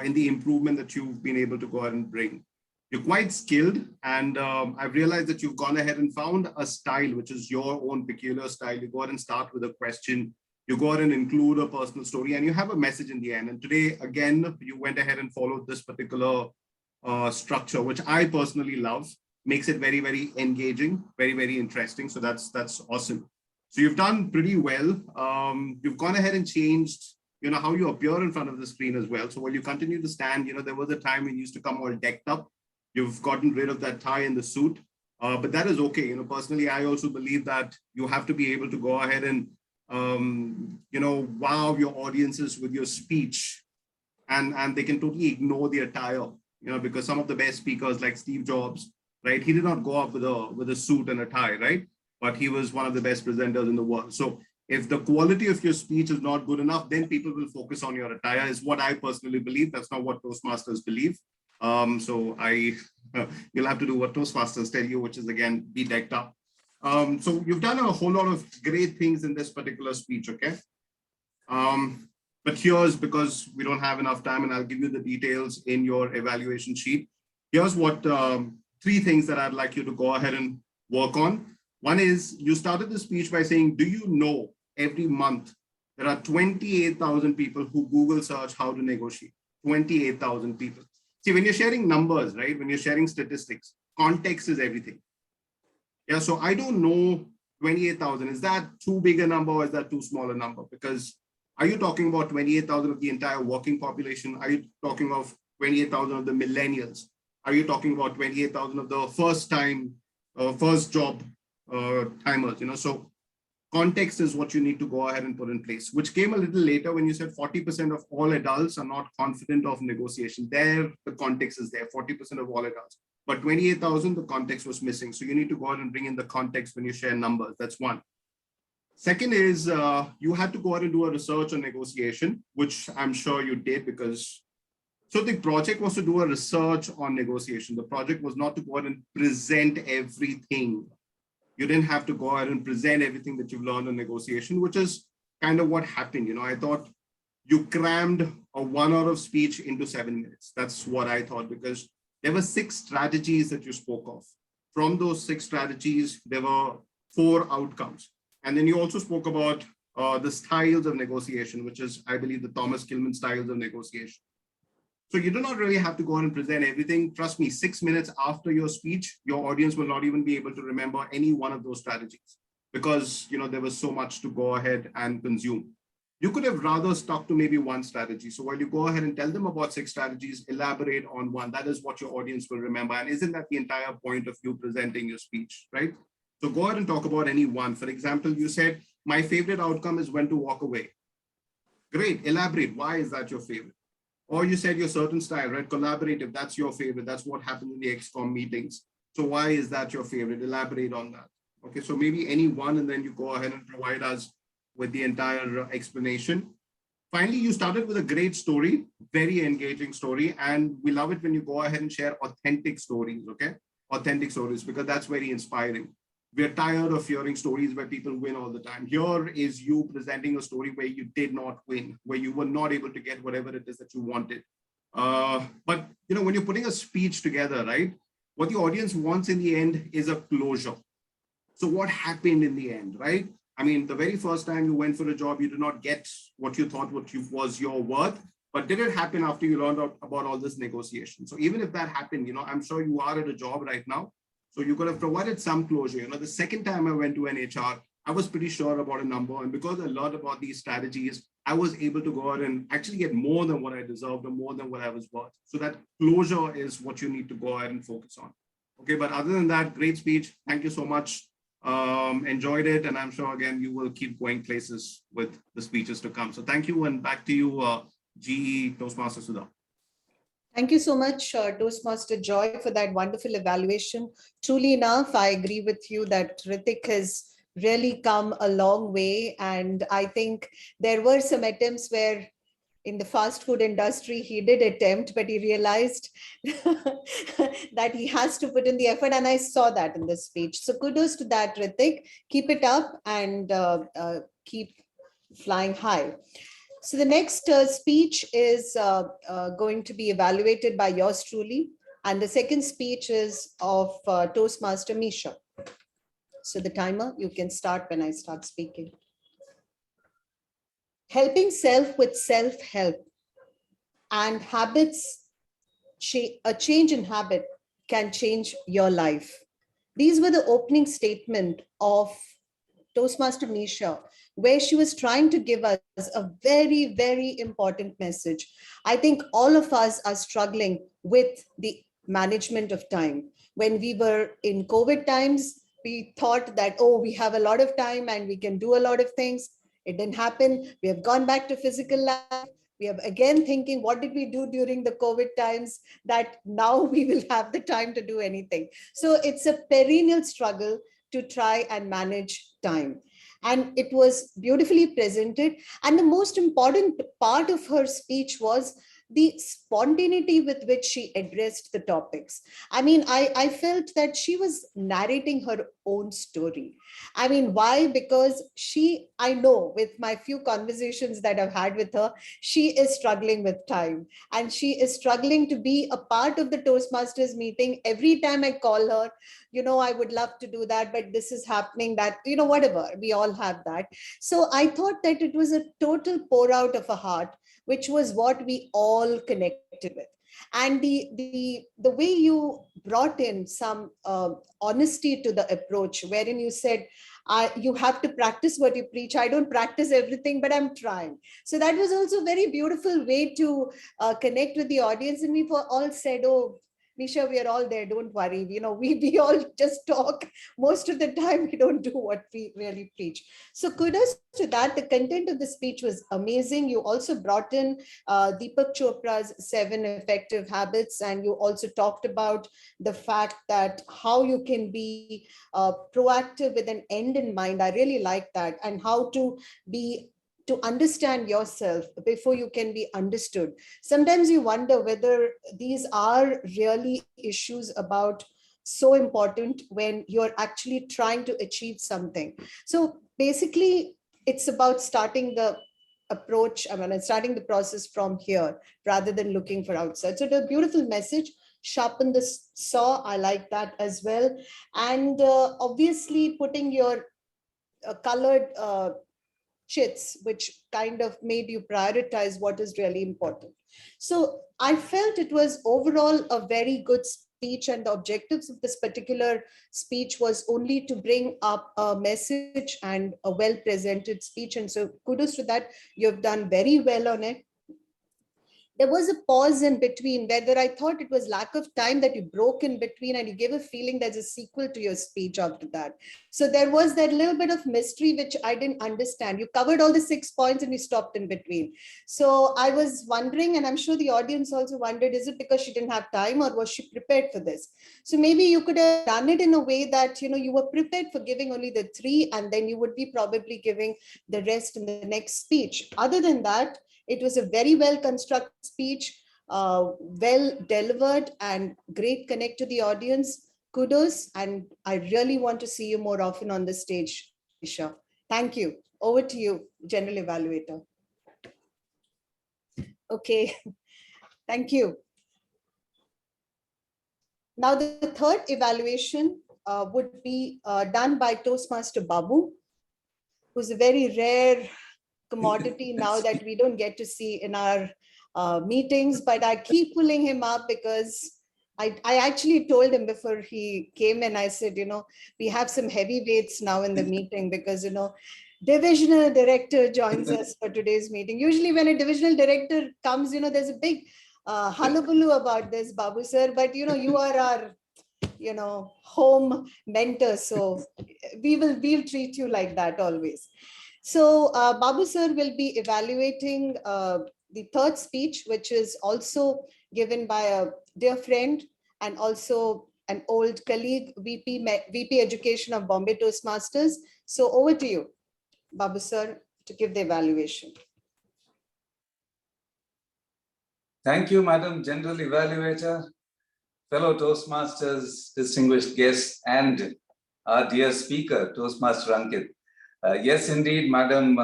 in the improvement that you've been able to go ahead and bring. You're quite skilled, and I've realized that you've gone ahead and found a style, which is your own peculiar style. You go ahead and start with a question, you go ahead and include a personal story, and you have a message in the end. And today, again, you went ahead and followed this particular structure, which I personally love. Makes it very, very engaging, very, very interesting. So that's awesome. So you've done pretty well. You've gone ahead and changed, how you appear in front of the screen as well. So while you continue to stand, there was a time when you used to come all decked up. you've gotten rid of that tie and the suit, but that is okay. You know, personally, I also believe that you have to be able to go ahead and, you know, wow your audiences with your speech, and they can totally ignore the attire, you know, because some of the best speakers like Steve Jobs, right? He did not go up with a suit and a tie, right? But he was one of the best presenters in the world. So if the quality of your speech is not good enough, then people will focus on your attire, is what I personally believe. That's not what Toastmasters believe. So you'll have to do what Toastmasters tell you, which is, again, be decked up. So you've done a whole lot of great things in this particular speech, okay? But here's, because we don't have enough time and I'll give you the details in your evaluation sheet. Here's what 3 things that I'd like you to go ahead and work on. One is, you started the speech by saying, do you know every month there are 28,000 people who Google search how to negotiate? 28,000 people. See, when you're sharing numbers, right? When you're sharing statistics, context is everything. Yeah, so I don't know 28,000. Is that too big a number or is that too small a number? Because are you talking about 28,000 of the entire working population? Are you talking of 28,000 of the millennials? Are you talking about 28,000 of the first job timers? You know, so context is what you need to go ahead and put in place, which came a little later when you said 40% of all adults are not confident of negotiation. There, the context is there, 40% of all adults. But 28,000, the context was missing. So you need to go ahead and bring in the context when you share numbers. That's one. Second is you had to go ahead and do a research on negotiation, which I'm sure you did, because so the project was to do a research on negotiation. The project was not to go ahead and present everything. You didn't have to go ahead and present everything that you've learned on negotiation, which is kind of what happened. You know, I thought you crammed a 1 hour of speech into 7 minutes. That's what I thought, because there were 6 strategies that you spoke of. From those 6 strategies, there were 4 outcomes. And then you also spoke about the styles of negotiation, which is, I believe, the Thomas Kilmann styles of negotiation. So you do not really have to go and present everything. Trust me, 6 minutes after your speech, your audience will not even be able to remember any one of those strategies, because, you know, there was so much to go ahead and consume. You could have rather stuck to maybe 1 strategy. So while you go ahead and tell them about 6 strategies, elaborate on 1. That is what your audience will remember. And isn't that the entire point of you presenting your speech, right? So go ahead and talk about any 1. For example, you said, my favorite outcome is when to walk away. Great, elaborate. Why is that your favorite? Or you said your certain style, right? Collaborative, that's your favorite. That's what happened in the XCOM meetings. So why is that your favorite? Elaborate on that. Okay, so maybe any 1, and then you go ahead and provide us with the entire explanation. Finally, you started with a great story, very engaging story. And we love it when you go ahead and share authentic stories, okay? Authentic stories, because that's very inspiring. We're tired of hearing stories where people win all the time. Here is you presenting a story where you did not win, where you were not able to get whatever it is that you wanted. But, you know, when you're putting a speech together, right, what the audience wants in the end is a closure. So what happened in the end, right? I mean, the very first time you went for a job, you did not get what you thought was your worth. But did it happen after you learned about all this negotiation? So even if that happened, you know, I'm sure you are at a job right now. So you could have provided some closure. You know, the second time I went to an HR, I was pretty sure about a number. And because I learned about these strategies, I was able to go out and actually get more than what I deserved or more than what I was worth. So that closure is what you need to go ahead and focus on. Okay, but other than that, great speech. Thank you so much. Enjoyed it. And I'm sure, again, you will keep going places with the speeches to come. So thank you. And back to you, GE Toastmaster Sudha. Thank you so much, Toastmaster Joy, for that wonderful evaluation. Truly enough, I agree with you that Ritik has really come a long way. And I think there were some attempts where in the fast food industry, he did attempt, but he realized that he has to put in the effort. And I saw that in this speech. So kudos to that, Ritik. Keep it up and keep flying high. So the next speech is going to be evaluated by yours truly. And the second speech is of Toastmaster Misha. So the timer, you can start when I start speaking. Helping self with self-help and habits, a change in habit can change your life. These were the opening statement of Toastmaster Misha, where she was trying to give us a very, very important message. I think all of us are struggling with the management of time. When we were in COVID times, we thought that, oh, we have a lot of time and we can do a lot of things. It didn't happen. We have gone back to physical life. We are again thinking, what did we do during the COVID times that now we will have the time to do anything? So it's a perennial struggle to try and manage time. And it was beautifully presented. And the most important part of her speech was the spontaneity with which she addressed the topics. I mean, I felt that she was narrating her own story. I mean, why? Because I know with my few conversations that I've had with her, she is struggling with time and she is struggling to be a part of the Toastmasters meeting. Every time I call her, I would love to do that, but this is happening, that, whatever, we all have that. So I thought that it was a total pour out of a heart, which was what we all connected with. And the way you brought in some honesty to the approach, wherein you said, you have to practice what you preach. I don't practice everything, but I'm trying. So that was also a very beautiful way to connect with the audience. And we all said, oh, Nisha, we are all there. Don't worry. We all just talk. Most of the time, we don't do what we really preach. So kudos to that. The content of the speech was amazing. You also brought in Deepak Chopra's 7 effective habits. And you also talked about the fact that how you can be proactive with an end in mind. I really like that. And how to understand yourself before you can be understood. Sometimes you wonder whether these are really issues about so important when you're actually trying to achieve something. So basically, it's about starting the approach, starting the process from here rather than looking for outside. So the beautiful message, sharpen the saw. I like that as well. And obviously putting your colored chits, which kind of made you prioritize what is really important. So I felt it was overall a very good speech, and the objectives of this particular speech was only to bring up a message and a well-presented speech. And so kudos to that. You've done very well on it. There was a pause in between, whether I thought it was lack of time that you broke in between and you gave a feeling there's a sequel to your speech after that. So there was that little bit of mystery, which I didn't understand. You covered all the 6 points and you stopped in between. So I was wondering, and I'm sure the audience also wondered, is it because she didn't have time or was she prepared for this? So maybe you could have done it in a way that, you were prepared for giving only the 3, and then you would be probably giving the rest in the next speech. Other than that, it was a very well constructed speech, well delivered, and great connect to the audience. Kudos, and I really want to see you more often on the stage, Isha. Thank you. Over to you, General Evaluator. Okay, thank you. Now the third evaluation would be done by Toastmaster Babu, who's a very rare commodity now that we don't get to see in our meetings, but I keep pulling him up because I actually told him before he came in, I said, we have some heavyweights now in the meeting because, divisional director joins us for today's meeting. Usually when a divisional director comes, there's a big hullabaloo about this, Babu sir, but you are our home mentor, so we'll treat you like that always. So Babu sir will be evaluating the third speech, which is also given by a dear friend and also an old colleague, VP Education of Bombay Toastmasters. So over to you, Babu sir, to give the evaluation. Thank you, Madam General Evaluator, fellow Toastmasters, distinguished guests, and our dear speaker, Toastmaster Ankit. Yes, indeed, Madam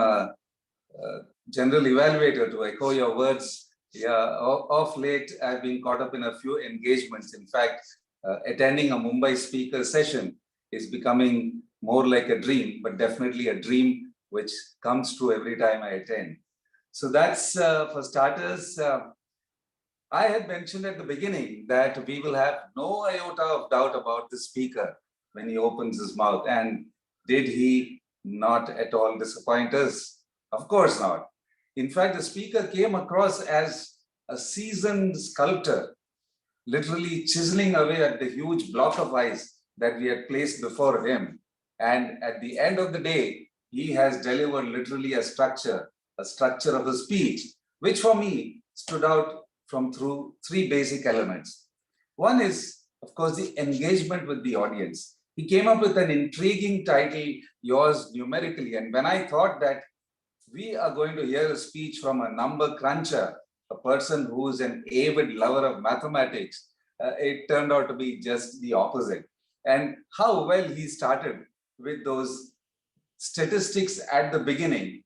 General Evaluator, to echo your words, of late, I've been caught up in a few engagements. In fact, attending a Mumbai speaker session is becoming more like a dream, but definitely a dream which comes true every time I attend. So that's, for starters, I had mentioned at the beginning that we will have no iota of doubt about the speaker when he opens his mouth. And did he not at all disappoint us? Of course not. In fact, the speaker came across as a seasoned sculptor literally chiseling away at the huge block of ice that we had placed before him. And at the end of the day, he has delivered literally a structure of a speech, which for me stood out from through three basic elements. One is, of course, the engagement with the audience. He came up with an intriguing title, Yours Numerically. And when I thought that we are going to hear a speech from a number cruncher, a person who is an avid lover of mathematics, it turned out to be just the opposite. And how well he started with those statistics at the beginning,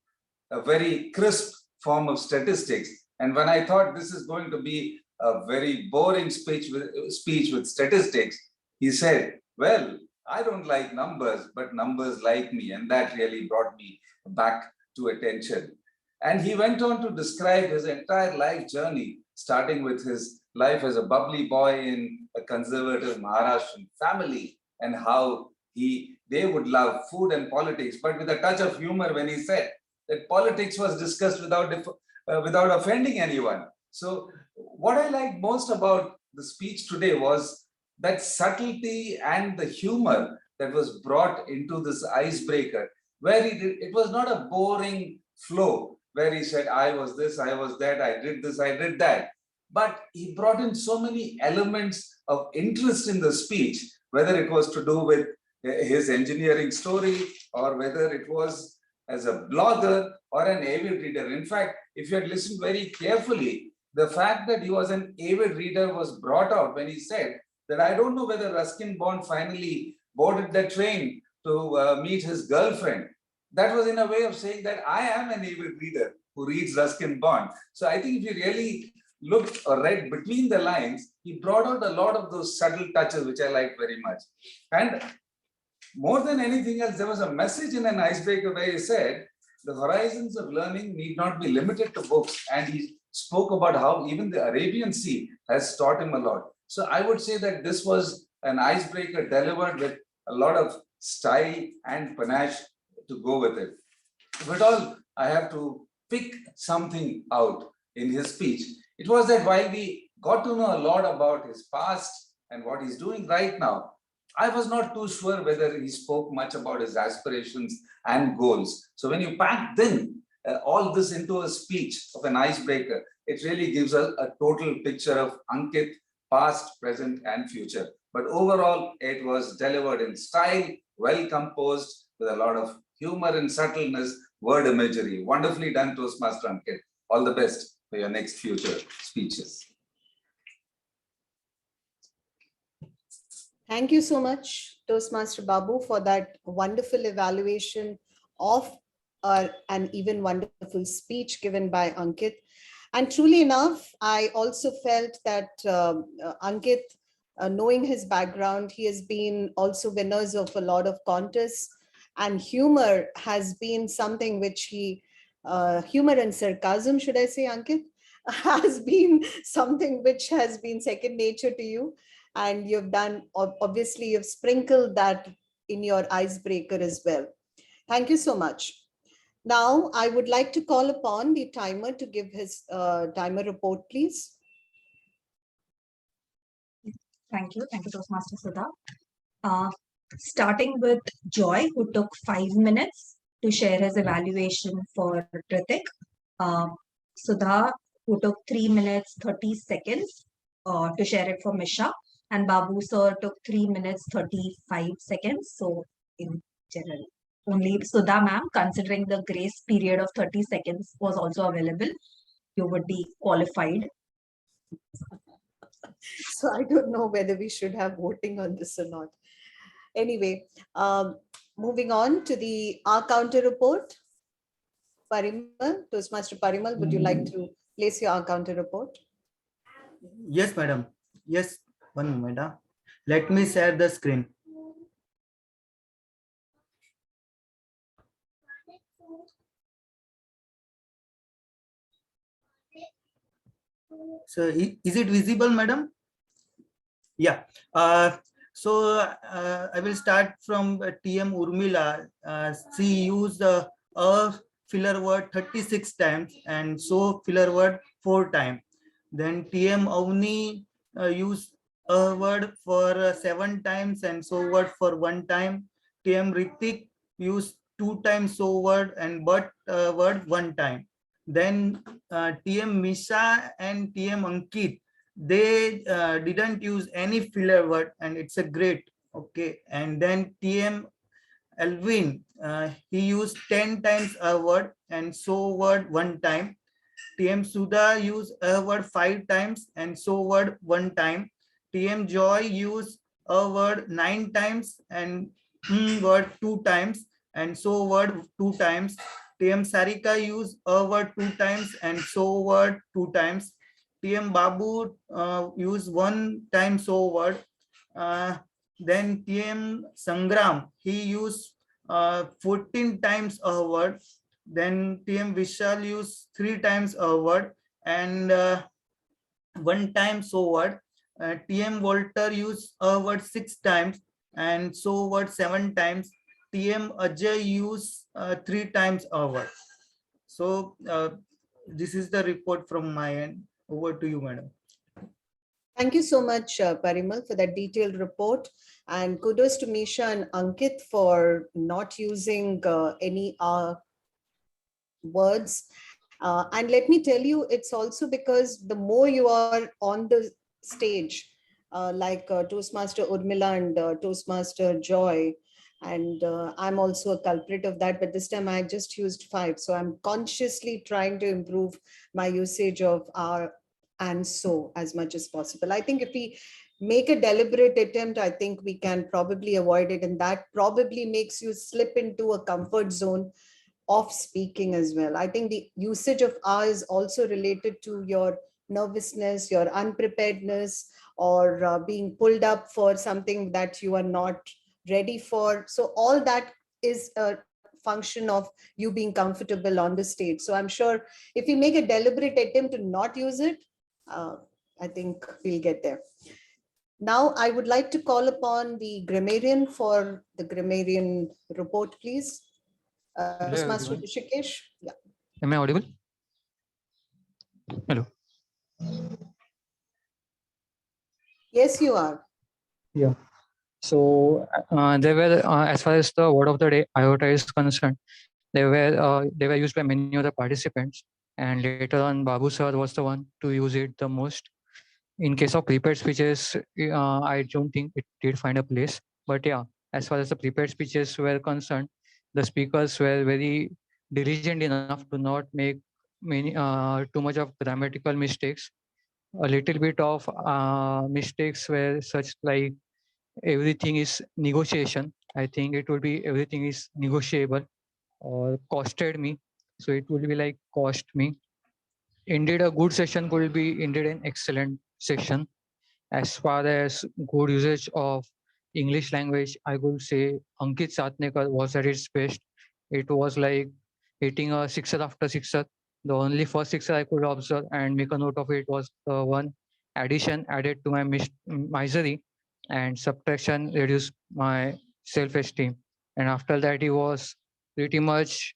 a very crisp form of statistics. And when I thought this is going to be a very boring speech with statistics, he said, well, I don't like numbers, but numbers like me. And that really brought me back to attention. And he went on to describe his entire life journey, starting with his life as a bubbly boy in a conservative Maharashtrian family, and how they would love food and politics, but with a touch of humor when he said that politics was discussed without offending anyone. So what I liked most about the speech today was that subtlety and the humor that was brought into this icebreaker, where it was not a boring flow where he said, I was this, I was that, I did this, I did that. But he brought in so many elements of interest in the speech, whether it was to do with his engineering story, or whether it was as a blogger or an avid reader. In fact, if you had listened very carefully, the fact that he was an avid reader was brought out when he said that I don't know whether Ruskin Bond finally boarded the train to meet his girlfriend. That was in a way of saying that I am an avid reader who reads Ruskin Bond. So I think if you really looked or read between the lines, he brought out a lot of those subtle touches, which I liked very much. And more than anything else, there was a message in an icebreaker where he said, the horizons of learning need not be limited to books. And he spoke about how even the Arabian Sea has taught him a lot. So I would say that this was an icebreaker delivered with a lot of style and panache to go with it. But all I have to pick something out in his speech, it was that while we got to know a lot about his past and what he's doing right now, I was not too sure whether he spoke much about his aspirations and goals. So when you pack then all this into a speech of an icebreaker, it really gives us a total picture of Ankit, past, present, and future. But overall, it was delivered in style, well composed, with a lot of humor and subtleness, word imagery. Wonderfully done, Toastmaster Ankit. All the best for your next future speeches. Thank you so much, Toastmaster Babu, for that wonderful evaluation of an even wonderful speech given by Ankit. And truly enough, I also felt that Ankit, knowing his background, he has been also winners of a lot of contests, and humor has been something which humor and sarcasm, should I say, Ankit, has been something which has been second nature to you. And you've done, obviously, you've sprinkled that in your icebreaker as well. Thank you so much. Now, I would like to call upon the timer to give his timer report, please. Thank you, Toastmaster Sudha. Starting with Joy, who took 5 minutes to share his evaluation for Ritik. Sudha, who took 3 minutes, 30 seconds to share it for Misha. And Babu sir took 3 minutes, 35 seconds. So in general, only Sudha ma'am, considering the grace period of 30 seconds was also available, you would be qualified. So I don't know whether we should have voting on this or not. Anyway, moving on to the R counter report. Parimal, Toastmaster Parimal, would you like to place your R counter report? Yes, madam. Yes, one moment. Let me share the screen. So is it visible, madam? Yeah. So I will start from TM Urmila. She used a filler word 36 times and so filler word 4 times. Then TM Avni use a word for 7 times and so word for 1 time. TM Ritik use 2 times so word and but word 1 time. Then TM Misha and TM Ankit, they didn't use any filler word and it's a great. Okay, and then TM Alvin, he used 10 times a word and so word 1 time. TM Sudha used a word 5 times and so word 1 time. TM Joy used a word 9 times and word 2 times and so word 2 times. TM Sarika used a word 2 times and so word 2 times. TM Babu used 1 time so word. Then TM Sangram, he used 14 times a word. Then TM Vishal used 3 times a word and 1 time so word. TM Walter used a word 6 times and so word 7 times. TM Ajay used 3 times a word. So this is the report from my end. Over to you, madam. Thank you so much, Parimal, for that detailed report. And kudos to Misha and Ankit for not using any words. And let me tell you, it's also because the more you are on the stage, like Toastmaster Urmila and Toastmaster Joy, and I'm also a culprit of that, but this time I just used 5. So I'm consciously trying to improve my usage of our and so as much as possible. I think if we make a deliberate attempt, I think we can probably avoid it. And that probably makes you slip into a comfort zone of speaking as well. I think the usage of R is also related to your nervousness, your unpreparedness, or being pulled up for something that you are not ready for. So all that is a function of you being comfortable on the stage. So I'm sure if we make a deliberate attempt to not use it, I think we'll get there. Now, I would like to call upon the grammarian for the grammarian report, please. Toastmaster everyone. Rishikesh. Yeah. Am I audible? Hello. Yes, you are. Yeah. So they were, as far as the word of the day, iota is concerned, they were used by many other participants. And later on, Babu sir was the one to use it the most. In case of prepared speeches, I don't think it did find a place. But yeah, as far as the prepared speeches were concerned, the speakers were very diligent enough to not make many too much of grammatical mistakes. A little bit of mistakes were such like everything is negotiation. I think it would be everything is negotiable or costed me. So it would be like cost me. Indeed, a good session could be indeed an excellent session. As far as good usage of English language, I would say Ankit Satnekar was at its best. It was like hitting a sixer after sixer. The only first sixer I could observe and make a note of it was the one addition added to my misery and subtraction reduced my self-esteem. And after that, he was pretty much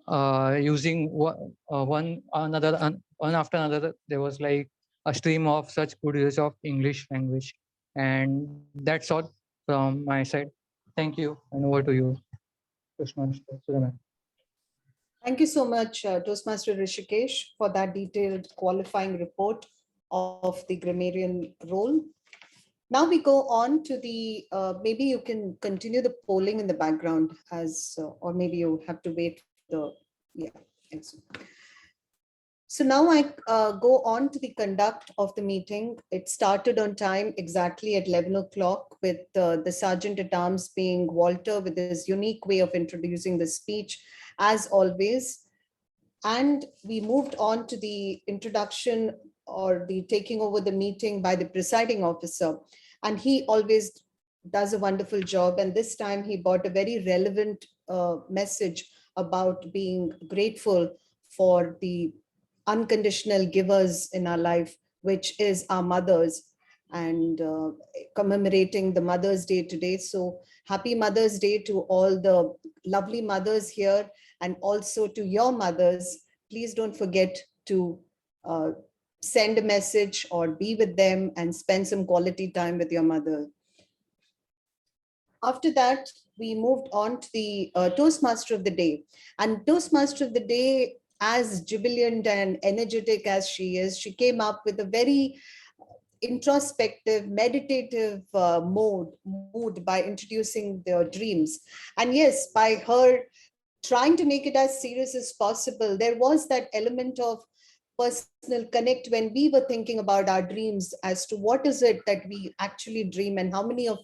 using one after another. There was like a stream of such good use of English language. And that's all from my side. Thank you, and over to you, Toastmaster Suleiman. Thank you so much, Toastmaster Rishikesh, for that detailed qualifying report of the grammarian role. Now we go on to the, maybe you can continue the polling in the background as, or maybe you have to wait for the, yeah, excellent. So now I go on to the conduct of the meeting. It started on time exactly at 11 o'clock with the Sergeant at Arms being Walter with his unique way of introducing the speech as always. And we moved on to the introduction or the taking over the meeting by the presiding officer. And he always does a wonderful job. And this time he brought a very relevant message about being grateful for the unconditional givers in our life, which is our mothers, and commemorating the Mother's Day today. So happy Mother's Day to all the lovely mothers here, and also to your mothers. Please don't forget to send a message or be with them and spend some quality time with your mother. After that, we moved on to the Toastmaster of the Day. And Toastmaster of the Day, as jubilant and energetic as she came up with a very introspective, meditative mood by introducing their dreams. And yes, by her trying to make it as serious as possible, there was that element of personal connect when we were thinking about our dreams as to what is it that we actually dream and how many of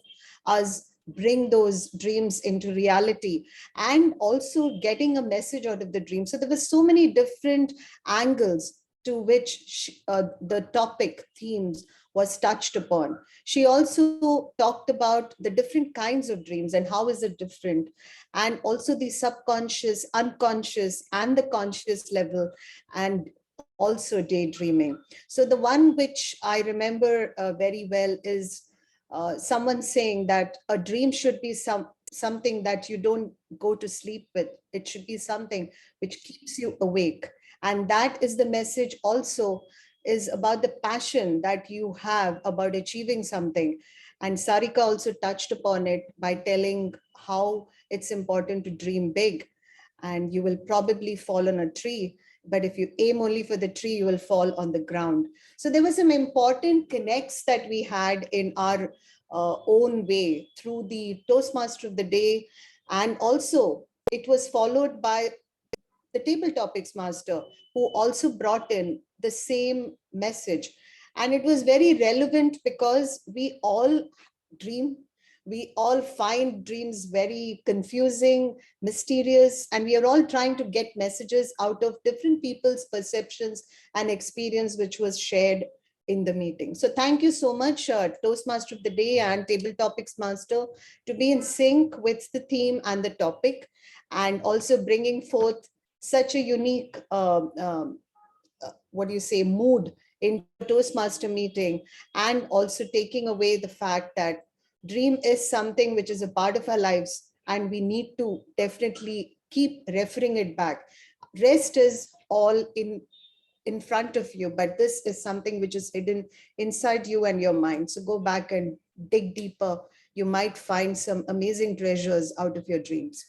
us bring those dreams into reality, and also getting a message out of the dream. So there were so many different angles to which the topic themes was touched upon. She also talked about the different kinds of dreams and how is it different, and also the subconscious, unconscious, and the conscious level, and also daydreaming. So the one which I remember very well is someone saying that a dream should be something that you don't go to sleep with. It should be something which keeps you awake. And that is the message also, is about the passion that you have about achieving something. And Sarika also touched upon it by telling how it's important to dream big, and you will probably fall on a tree, but if you aim only for the tree, you will fall on the ground. So there were some important connects that we had in our own way through the Toastmaster of the Day. And also it was followed by the Table Topics Master, who also brought in the same message. And it was very relevant because we all dream. We all find dreams very confusing, mysterious, and we are all trying to get messages out of different people's perceptions and experience, which was shared in the meeting. So thank you so much, Toastmaster of the Day and Table Topics Master, to be in sync with the theme and the topic, and also bringing forth such a unique, mood in Toastmaster meeting, and also taking away the fact that dream is something which is a part of our lives, and we need to definitely keep referring it back. Rest is all in front of you, but this is something which is hidden inside you and your mind. So go back and dig deeper. You might find some amazing treasures out of your dreams.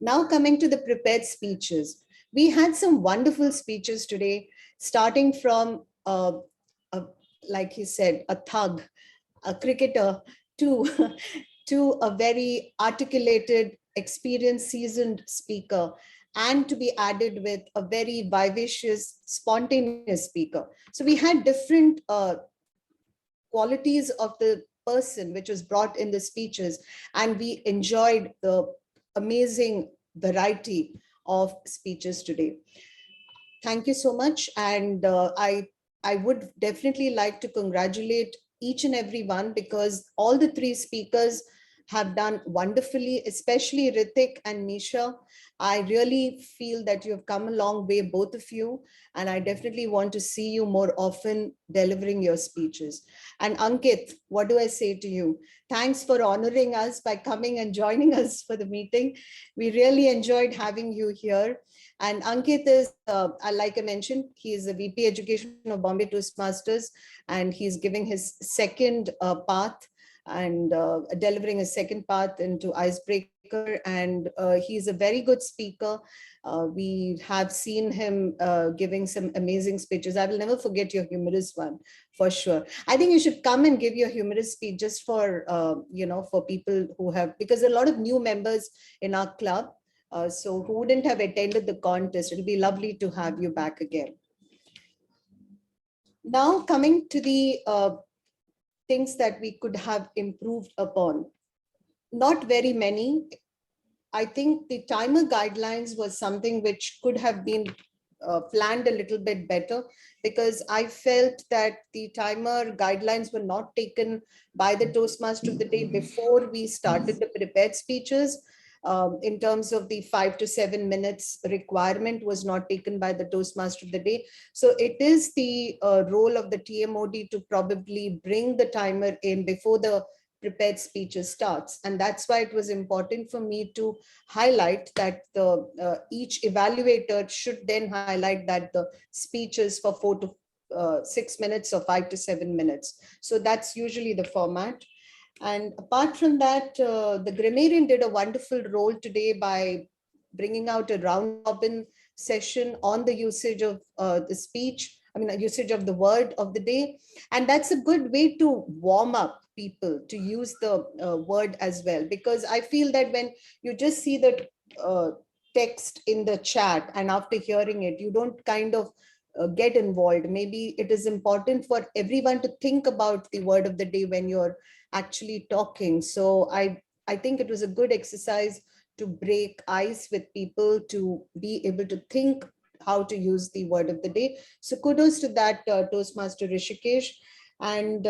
Now coming to the prepared speeches. We had some wonderful speeches today, starting from, like he said, a thug, a cricketer, to a very articulated, experienced, seasoned speaker, and to be added with a very vivacious, spontaneous speaker. So we had different qualities of the person which was brought in the speeches, and we enjoyed the amazing variety of speeches today. Thank you so much. And I would definitely like to congratulate each and every one, because all the three speakers have done wonderfully, especially Ritik and Nisha. I really feel that you have come a long way, both of you, and I definitely want to see you more often delivering your speeches. And Ankit, what do I say to you? Thanks for honoring us by coming and joining us for the meeting. We really enjoyed having you here. And Ankit is, like I mentioned, he is the VP Education of Bombay Toastmasters, and he's giving his second path and delivering a second path into Icebreaker. And he's a very good speaker. We have seen him giving some amazing speeches. I will never forget your humorous one, for sure. I think you should come and give your humorous speech just for, for people who have, because a lot of new members in our club, so who wouldn't have attended the contest. It'll be lovely to have you back again. Now coming to the things that we could have improved upon. Not very many. I think the timer guidelines was something which could have been planned a little bit better, because I felt that the timer guidelines were not taken by the Toastmaster of the Day before we started the prepared speeches. In terms of the 5 to 7 minutes requirement was not taken by the Toastmaster of the Day. So it is the role of the TMoD to probably bring the timer in before the prepared speeches starts. And that's why it was important for me to highlight that the each evaluator should then highlight that the speeches for 6 minutes or 5 to 7 minutes. So that's usually the format. And apart from that, the grammarian did a wonderful role today by bringing out a round robin session on the usage of the speech, usage of the word of the day. And that's a good way to warm up people to use the word as well, because I feel that when you just see the text in the chat and after hearing it, you don't kind of get involved. Maybe it is important for everyone to think about the word of the day when you're actually talking. So I think it was a good exercise to break ice with people, to be able to think how to use the word of the day. So kudos to that, Toastmaster Rishikesh. And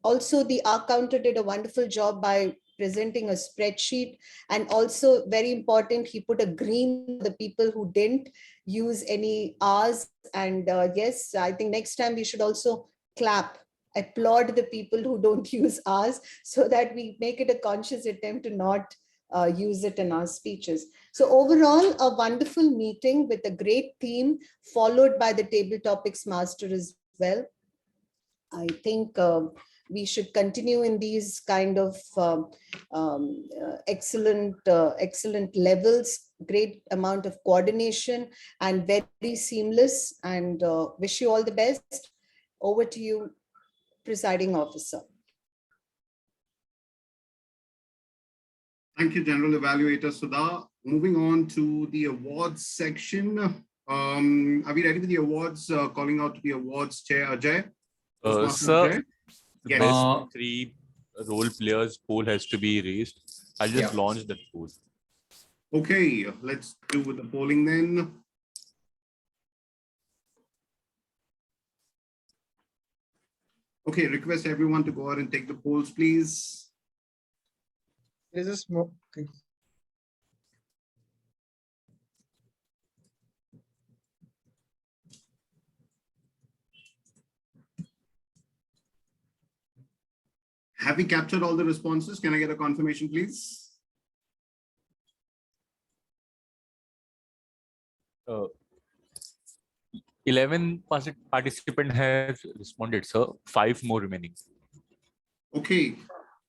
also the R Counter did a wonderful job by presenting a spreadsheet, and also very important, he put a green the people who didn't use any R's. And yes, I think next time we should also applaud the people who don't use R's, so that we make it a conscious attempt to not use it in our speeches. So overall, a wonderful meeting with a great theme, followed by the table topics master as well. I think we should continue in these kind of excellent levels, great amount of coordination and very seamless, and wish you all the best. Over to you, presiding officer. Thank you, General Evaluator Sudha. Moving on to the awards section. Are we ready with the awards? Calling out to the awards chair, Ajay. Sir, yes. Best 3 role players poll has to be raised. I'll just launch that poll. Okay, let's do with the polling then. Okay, request everyone to go ahead and take the polls, please. There's a smoke. Okay. Have we captured all the responses? Can I get a confirmation, please? 11 participant has responded, sir. 5 more remaining. Okay.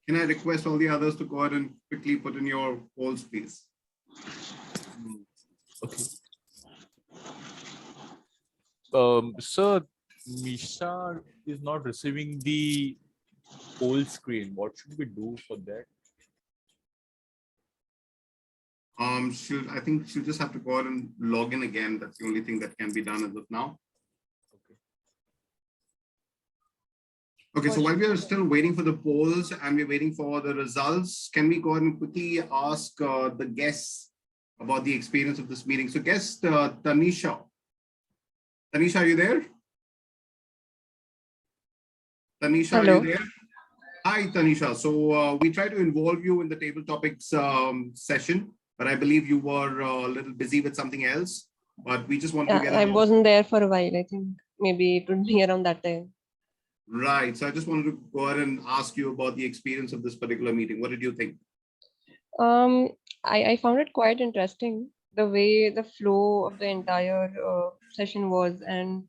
Can I request all the others to go ahead and quickly put in your polls, please? Okay. Sir, Misha is not receiving the poll screen. What should we do for that? I think she'll just have to go ahead and log in again. That's the only thing that can be done as of now. Okay, so while we are still waiting for the polls and we're waiting for the results, can we go ahead and quickly ask the guests about the experience of this meeting? So guest Tanisha. Tanisha, are you there? Tanisha, Hello. are you there? Hi, Tanisha. So we tried to involve you in the table topics session, but I believe you were a little busy with something else. But we just wanted to get I wasn't there for a while. I think maybe it would be around that time. Right. So I just wanted to go ahead and ask you about the experience of this particular meeting. What did you think? I found it quite interesting, the way the flow of the entire session was, and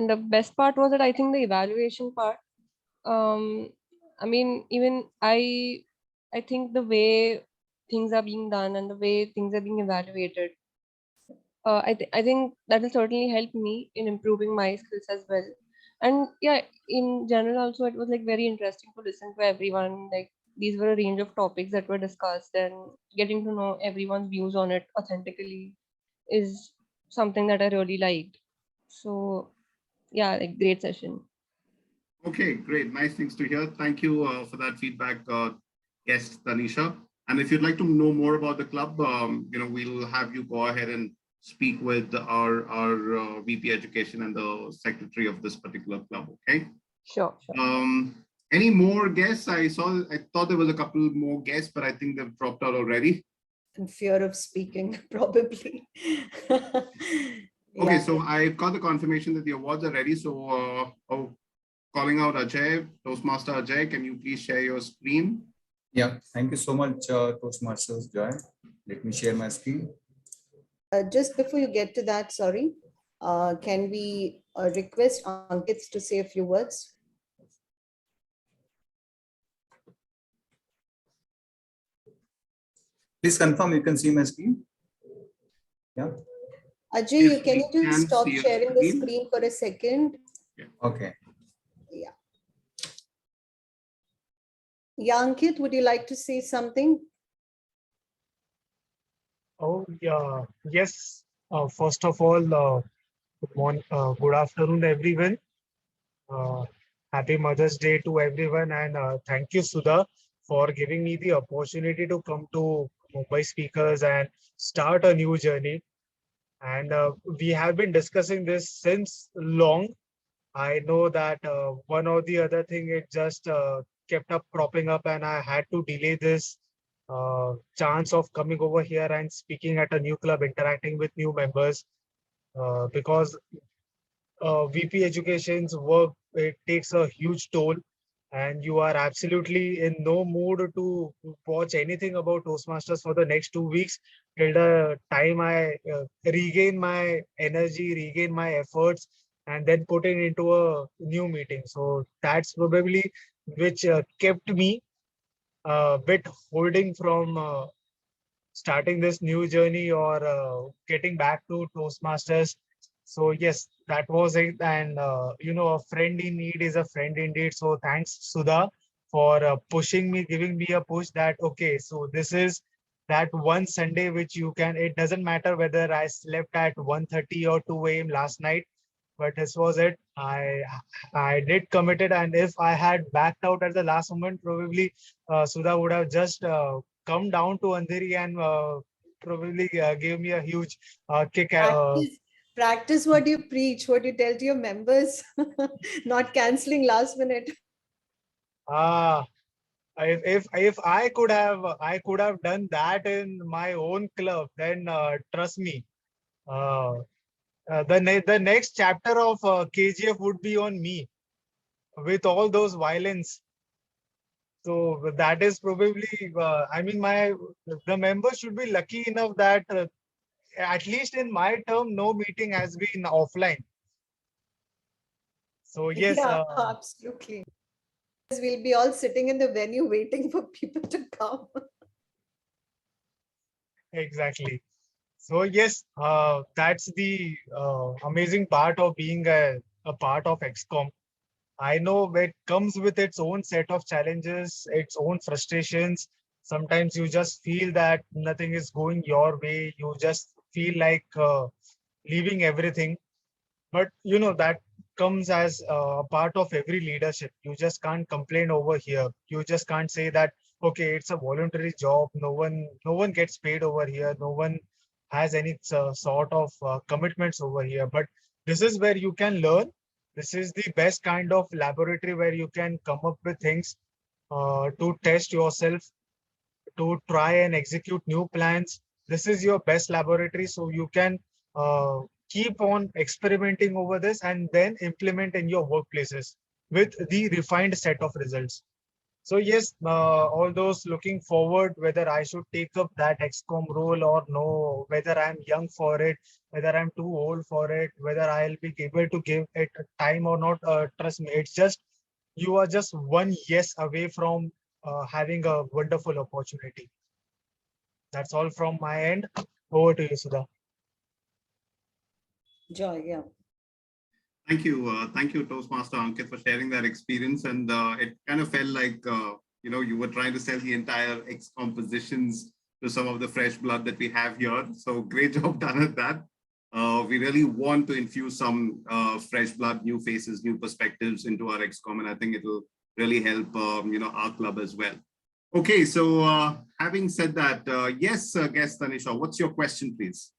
the best part was that I think the evaluation part. I mean, even I think the way things are being done and the way things are being evaluated, I think that will certainly help me in improving my skills as well. And yeah, in general also it was like very interesting to listen to everyone. Like these were a range of topics that were discussed, and getting to know everyone's views on it authentically is something that I really liked. So yeah, like great session. Okay, great. Nice things to hear. Thank you for that feedback, guest Tanisha. And if you'd like to know more about the club, we'll have you go ahead and speak with our VP Education and the secretary of this particular club. Okay. Sure. Any more guests? I thought there was a couple more guests, but I think they've dropped out already. And fear of speaking, probably. Okay, so I've got the confirmation that the awards are ready. So calling out Ajay, Toastmaster Ajay, can you please share your screen? Yeah, thank you so much, Toastmasters Joy. Let me share my screen. Just before you get to that, sorry, Can we request Ankit to say a few words? Please confirm you can see my screen. Yeah. Ajay, Yes, can we you just can stop see your sharing the screen. screen for a second? Okay. Yeah. Yeah, Ankit, would you like to say something? Oh, yeah. Yes. First of all, good morning, good afternoon, everyone. Happy Mother's Day to everyone, and thank you, Sudha, for giving me the opportunity to come to Mumbai Speakers and start a new journey. And we have been discussing this since long. I know that one or the other thing, it just kept up cropping up, and I had to delay this chance of coming over here and speaking at a new club, interacting with new members, because VP Education's work, it takes a huge toll, and you are absolutely in no mood to watch anything about Toastmasters for the next 2 weeks till the time I regain my energy, regain my efforts, and then put it into a new meeting. So that's probably which kept me a bit holding from starting this new journey or getting back to Toastmasters. So yes, that was it. And a friend in need is a friend indeed. So thanks, Sudha, for pushing me, giving me a push that, okay, so this is that one Sunday which you can, it doesn't matter whether I slept at 1:30 or 2 a.m. last night, but this was it. I did commit it, and if I had backed out at the last moment, probably Sudha would have just come down to Andheri and probably gave me a huge kick. Practice what you preach, what you tell to your members, not canceling last minute. If I could have done that in my own club, then trust me, the next chapter of KGF would be on me with all those violence. So that is probably, I mean, the members should be lucky enough that at least in my term, no meeting has been offline. So yes, Yeah, absolutely. We'll be all sitting in the venue waiting for people to come. exactly. So yes, that's the amazing part of being a part of XCOM. I know it comes with its own set of challenges, its own frustrations. Sometimes you just feel that nothing is going your way. You just feel like leaving everything. But that comes as a part of every leadership. You just can't complain over here. You just can't say that, okay, it's a voluntary job. No one gets paid over here. No one has any sort of commitments over here. But this is where you can learn. This is the best kind of laboratory where you can come up with things to test yourself, to try and execute new plans. This is your best laboratory, so you can keep on experimenting over this and then implement in your workplaces with the refined set of results. So yes, all those looking forward, whether I should take up that XCOM role or no, whether I'm young for it, whether I'm too old for it, whether I'll be able to give it time or not, trust me, it's just, you are just one yes away from having a wonderful opportunity. That's all from my end. Over to you, Sudha. Joy, yeah. Thank you, Toastmaster Ankit, for sharing that experience. And it kind of felt like you were trying to sell the entire XCOM positions to some of the fresh blood that we have here. So great job done at that. We really want to infuse some fresh blood, new faces, new perspectives into our XCOM, and I think it will really help our club as well. Okay, so having said that, yes, guest Tanisha, what's your question, please?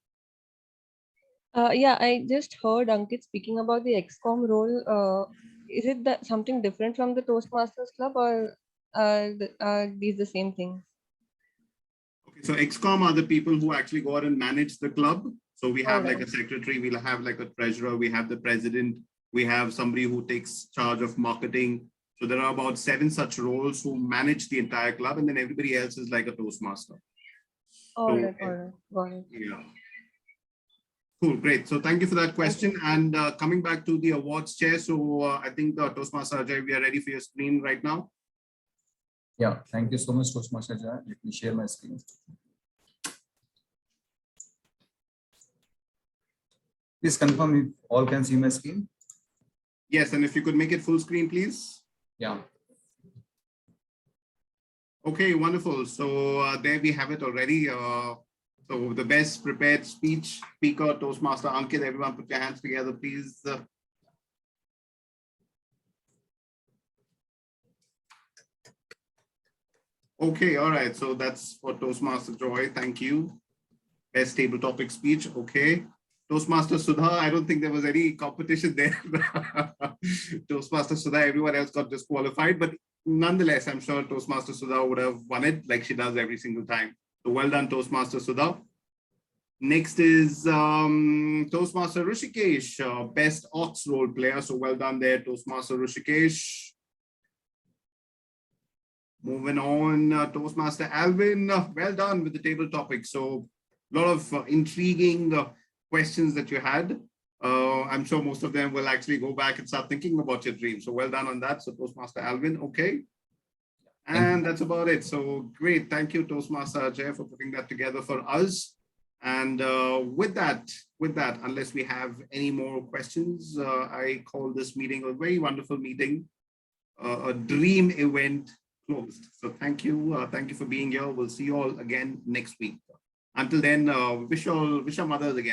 Yeah, I just heard Ankit speaking about the XCOM role. Is it that something different from the Toastmasters Club, or are these the same things? Okay, so XCOM are the people who actually go out and manage the club. So we have like Alright. a secretary, we'll have like a treasurer, we have the president, we have somebody who takes charge of marketing. So there are about 7 such roles who manage the entire club, and then everybody else is like a Toastmaster. All right, got it. Yeah. Cool, great. So thank you for that question. And coming back to the awards chair. So I think Toastmaster Ajay, we are ready for your screen right now. Yeah, thank you so much, Toastmaster Ajay. Let me share my screen. Please confirm if all can see my screen. Yes, and if you could make it full screen, please. Yeah. Okay, wonderful. So there we have it already. So the best prepared speech speaker, Toastmaster Ankit, everyone put your hands together, please. Okay, all right. So that's for Toastmaster Joy. Thank you. Best table topic speech. Okay. Toastmaster Sudha, I don't think there was any competition there. Toastmaster Sudha, everyone else got disqualified, but nonetheless, I'm sure Toastmaster Sudha would have won it like she does every single time. So well done, Toastmaster Sudha. Next is Toastmaster Rishikesh, best Ox role player. So well done there, Toastmaster Rishikesh. Moving on, Toastmaster Alvin, well done with the table topic. So a lot of intriguing questions that you had. I'm sure most of them will actually go back and start thinking about your dreams. So well done on that. So Toastmaster Alvin, okay. And that's about it. So great. Thank you, Toastmaster Ajay, for putting that together for us. And with that, unless we have any more questions, I call this meeting a very wonderful meeting, a dream event closed. So thank you for being here. We'll see you all again next week. Until then, wish our mothers again.